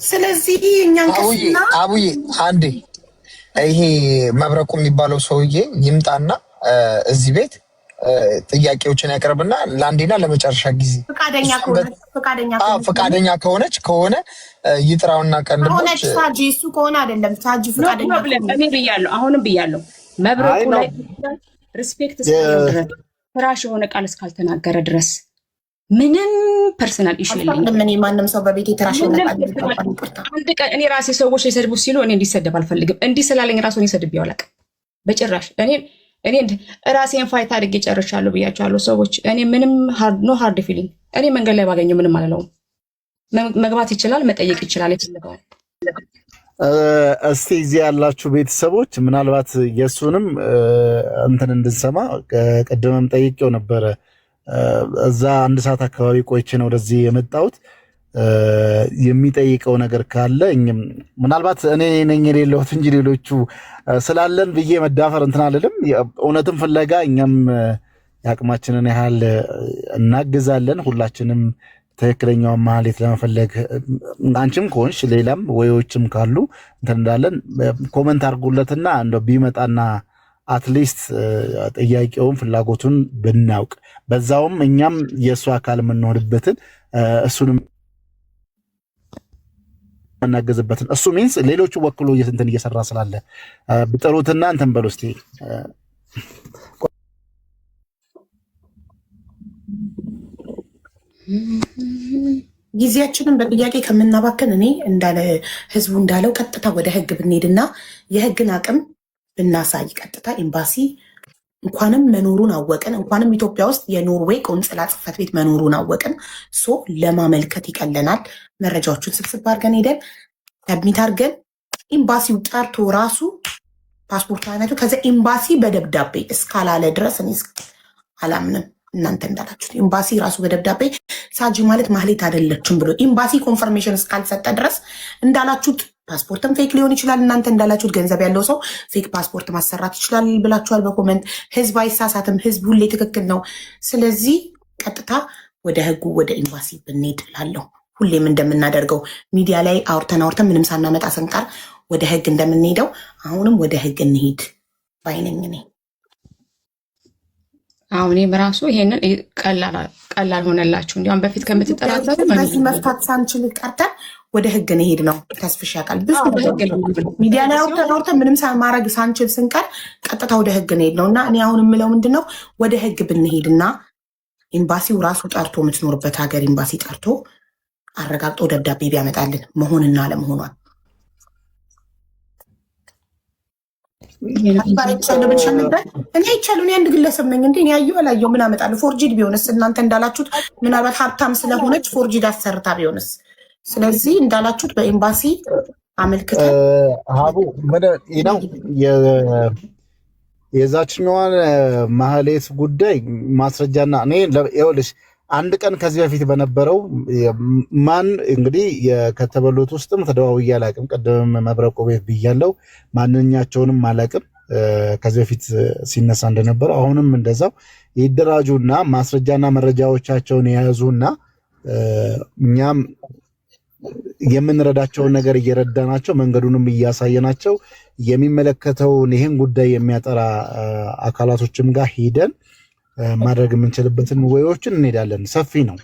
ስለዚህ እኛን አቡዬ አንዴ ይሄ መብረቁ የሚባለው ሰውዬ ይምጣና እዚህ ቤት ጥያቄዎችን ያቀርብና ለአንዴና ለመጨረሻ ጊዜ ፈቃደኛ ከሆነ ይጥራውና ቀንዶች ሳጂ እሱ ከሆነ አይደለም ሳጂ ፈቃደኛ እኔ ብያለሁ። አሁንም ብያለሁ። መብረቁ ላይ ሪስፔክት እስካለው ድረስ ፍራሽ የሆነ ቃል እስካልተናገረ ድረስ ምንም ፐርሰናል ኢሹ የለኝም። ምን ማንም ሰው በቤት የተራሽ አንድ ቀን እኔ ራሴ ሰዎች ሊሰድቡ ሲሉ እኔ እንዲሰደብ አልፈልግም። እንዲህ ስላለኝ ራሱ እኔ ሰድቤው አላውቅም በጭራሽ። እኔ ራሴን ፋይት አድርጌ ጨርሻለሁ ብያቸዋለሁ ሰዎች። እኔ ምንም ኖ ሃርድ ፊሊንግ። እኔ መንገድ ላይ ባገኘው ምንም አልለውም። መግባት ይችላል፣ መጠየቅ ይችላል የፈለገውን። እስቲ እዚህ ያላችሁ ቤተሰቦች ምናልባት የእሱንም እንትን እንድንሰማ ቀደምም ጠይቄው ነበረ። እዛ 1 ሰዓት አካባቢ ቆይቼ ነው ወደዚህ የመጣሁት። የሚጠይቀው ነገር ካለ እኛም ምናልባት እኔ ነኝ የሌለሁት እንጂ ሌሎቹ ስላለን ብዬ መዳፈር እንትን አልልም። እውነትም ፍለጋ እኛም የአቅማችንን ያህል እናግዛለን። ሁላችንም ትክክለኛውን ማህሌት ለመፈለግ አንቺም ከሆንሽ ሌላም ወዮችም ካሉ እንትን እንዳለን ኮመንት አድርጉለትና እንደው ቢመጣና አትሊስት ጥያቄውን ፍላጎቱን ብናውቅ በዛውም እኛም የእሱ አካል የምንሆንበትን እሱንም እናገዝበትን እሱ ሚንስ ሌሎቹ ወክሎ እንትን እየሰራ ስላለ ብጥሩትና እንትን በሉ እስቲ። ጊዜያችንን በጥያቄ ከምናባከን እኔ እንዳለ ህዝቡ እንዳለው ቀጥታ ወደ ህግ ብንሄድና የህግን አቅም ብናሳይ ቀጥታ ኤምባሲ እንኳንም መኖሩን አወቅን፣ እንኳንም ኢትዮጵያ ውስጥ የኖርዌይ ቆንጽላ ጽሕፈት ቤት መኖሩን አወቅን። ሶ ለማመልከት ይቀለናል። መረጃዎቹን ስብስብ አድርገን ሄደን ሰብሚት አድርገን ኤምባሲው ጠርቶ ራሱ ፓስፖርት አይነቱ ከዚ ኤምባሲ በደብዳቤ እስካላለ ድረስ እኔ አላምንም። እናንተ እንዳላችሁት ኤምባሲ ራሱ በደብዳቤ ሳጂ ማለት ማህሌት አይደለችም ብሎ ኤምባሲ ኮንፈርሜሽን እስካልሰጠ ድረስ እንዳላችሁት ፓስፖርትም ፌክ ሊሆን ይችላል። እናንተ እንዳላችሁት ገንዘብ ያለው ሰው ፌክ ፓስፖርት ማሰራት ይችላል ብላችኋል በኮመንት። ህዝብ አይሳሳትም፣ ህዝብ ሁሌ ትክክል ነው። ስለዚህ ቀጥታ ወደ ህጉ ወደ ኤምባሲ ብንሄድ እላለሁ። ሁሌም እንደምናደርገው ሚዲያ ላይ አውርተን ምንም ሳናመጣ ስንቀር ወደ ህግ እንደምንሄደው አሁንም ወደ ህግ እንሄድ ባይነኝ እኔ። አሁን በራሱ ይሄንን ቀላል ሆነላችሁ። እንዲያውም በፊት ከምትጠራጠሩ በዚህ መፍታት ሳንችል ቀርተን ወደ ህግ እንሄድ ነው። ተስፍሽ ያውቃል። ብዙ ሚዲያ ላይ አውርተን ምንም ማድረግ ሳንችል ስንቀር ቀጥታ ወደ ህግ እንሄድ ነው እና እኔ አሁን የምለው ምንድነው ወደ ህግ ብንሄድና ኤምባሲው ራሱ ጠርቶ የምትኖርበት ሀገር ኤምባሲ ጠርቶ አረጋግጦ ደብዳቤ ቢያመጣልን መሆንና አለመሆኗን እኔ ይቻሉ እኔ አንድ ግለሰብ ነኝ እንዴ? እኔ ያየሁ አላየሁ ምን አመጣለሁ? ፎርጂድ ቢሆንስ? እናንተ እንዳላችሁት ምናልባት ሀብታም ስለሆነች ፎርጂድ አሰርታ ቢሆንስ? ስለዚህ እንዳላችሁት በኤምባሲ አመልክተን ሀቡ ነው የዛችኛዋን ማህሌት ጉዳይ ማስረጃና እኔ ይኸውልሽ አንድ ቀን ከዚህ በፊት በነበረው ማን እንግዲህ ከተበሉት ውስጥም ተደዋውዬ አላቅም። ቀደም መብረቁ ቤት ብያለው ማንኛቸውንም አላቅም። ከዚህ በፊት ሲነሳ እንደነበረው አሁንም እንደዛው ይደራጁና ማስረጃና መረጃዎቻቸውን የያዙና እኛም የምንረዳቸውን ነገር እየረዳናቸው መንገዱንም እያሳየናቸው የሚመለከተውን ይህን ጉዳይ የሚያጠራ አካላቶችም ጋር ሄደን ማድረግ የምንችልበትን ወዮችን እንሄዳለን። ሰፊ ነው።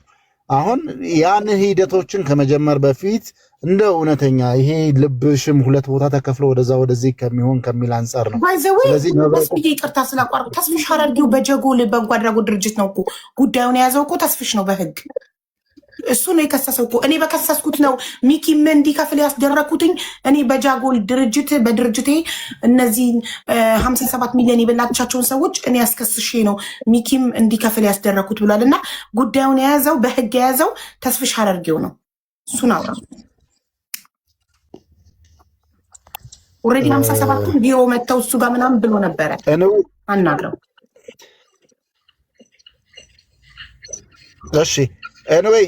አሁን ያን ሂደቶችን ከመጀመር በፊት እንደ እውነተኛ ይሄ ልብሽም ሁለት ቦታ ተከፍሎ ወደዛ ወደዚህ ከሚሆን ከሚል አንጻር ነው። ስለዚህ ይቅርታ ስላቋርጡ ተስፍሽ ሀረርጌው በጀጎል በጎ አድራጎት ድርጅት ነው እኮ ጉዳዩን የያዘው እኮ ተስፍሽ ነው በህግ እሱ ነው የከሰሰው እኮ። እኔ በከሰስኩት ነው ሚኪም እንዲከፍል ያስደረኩትኝ። እኔ በጃጎል ድርጅት በድርጅቴ እነዚህ 57 ሚሊዮን የበላቻቸውን ሰዎች እኔ ያስከስሼ ነው ሚኪም እንዲከፍል ያስደረኩት ብሏል። እና ጉዳዩን የያዘው በህግ የያዘው ተስፍሽ ሀረርጌው ነው። እሱን አውራ ኦልሬዲ 57ቱን ቢሮ መጥተው እሱ ጋር ምናምን ብሎ ነበረ አናግረው። እሺ ኤኒዌይ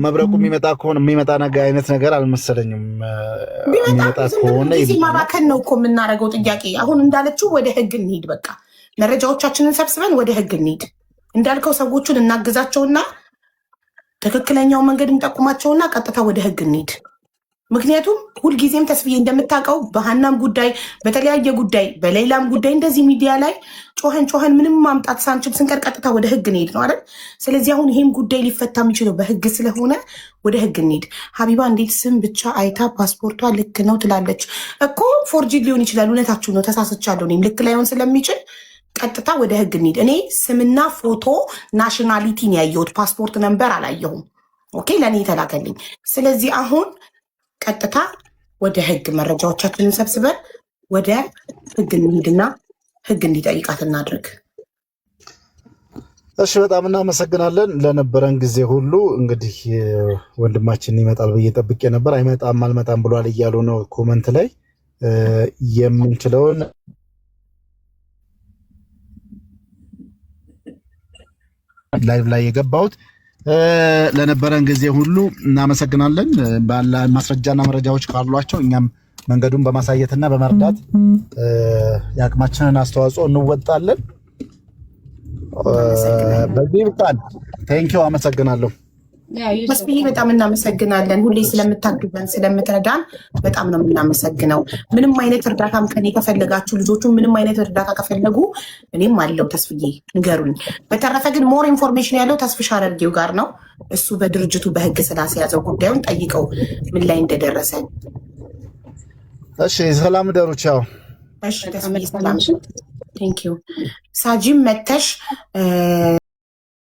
መብረቁ የሚመጣ ከሆነ የሚመጣ ነገር አይነት ነገር አልመሰለኝም። የሚመጣ ከሆነ ጊዜ ማባከን ነው እኮ የምናደርገው። ጥያቄ አሁን እንዳለችው ወደ ህግ እንሂድ። በቃ መረጃዎቻችንን ሰብስበን ወደ ህግ እንሂድ። እንዳልከው ሰዎቹን እናግዛቸውና ትክክለኛው መንገድ እንጠቁማቸውና ቀጥታ ወደ ህግ እንሂድ። ምክንያቱም ሁልጊዜም ተስፍዬ እንደምታውቀው በሀናም ጉዳይ በተለያየ ጉዳይ በሌላም ጉዳይ እንደዚህ ሚዲያ ላይ ጮኸን ምንም ማምጣት ሳንችል ስንቀር ቀጥታ ወደ ህግ እንሄድ ነው አይደል? ስለዚህ አሁን ይሄም ጉዳይ ሊፈታ የሚችለው በህግ ስለሆነ ወደ ህግ እንሄድ። ሀቢባ እንዴት ስም ብቻ አይታ ፓስፖርቷ ልክ ነው ትላለች እኮ። ፎርጂድ ሊሆን ይችላል። እውነታችሁ ነው። ተሳስቻለሁ። እኔም ልክ ላይሆን ስለሚችል ቀጥታ ወደ ህግ እንሂድ። እኔ ስምና ፎቶ ናሽናሊቲን ያየሁት ፓስፖርት ነምበር አላየሁም። ኦኬ፣ ለእኔ የተላከልኝ። ስለዚህ አሁን ቀጥታ ወደ ህግ መረጃዎቻችንን ሰብስበን ወደ ህግ እንሂድና ህግ እንዲጠይቃት እናድርግ። እሺ፣ በጣም እናመሰግናለን ለነበረን ጊዜ ሁሉ። እንግዲህ ወንድማችን ይመጣል ብዬ ጠብቄ ነበር። አይመጣም አልመጣም ብሏል እያሉ ነው ኮመንት ላይ። የምንችለውን ላይቭ ላይ የገባሁት ለነበረን ጊዜ ሁሉ እናመሰግናለን። ባለ ማስረጃና መረጃዎች ካሏቸው እኛም መንገዱን በማሳየትና በመርዳት የአቅማችንን አስተዋጽኦ እንወጣለን። በዚህ ብቻን ቴንኪው፣ አመሰግናለሁ። መስፍዬ በጣም እናመሰግናለን። ሁሌ ስለምታግዘን ስለምትረዳን በጣም ነው የምናመሰግነው። ምንም አይነት እርዳታም ከኔ ከፈለጋችሁ ልጆቹ ምንም አይነት እርዳታ ከፈለጉ እኔም አለው ተስፍዬ ንገሩኝ። በተረፈ ግን ሞር ኢንፎርሜሽን ያለው ተስፍሽ ሀረርጌው ጋር ነው። እሱ በድርጅቱ በህግ ስላስያዘው ጉዳዩን ጠይቀው ምን ላይ እንደደረሰ። እሺ፣ ሰላም ደሩ። ቻው። እሺ ተስፍዬ ሰላም። ቴንኪው። ሳጂም መተሽ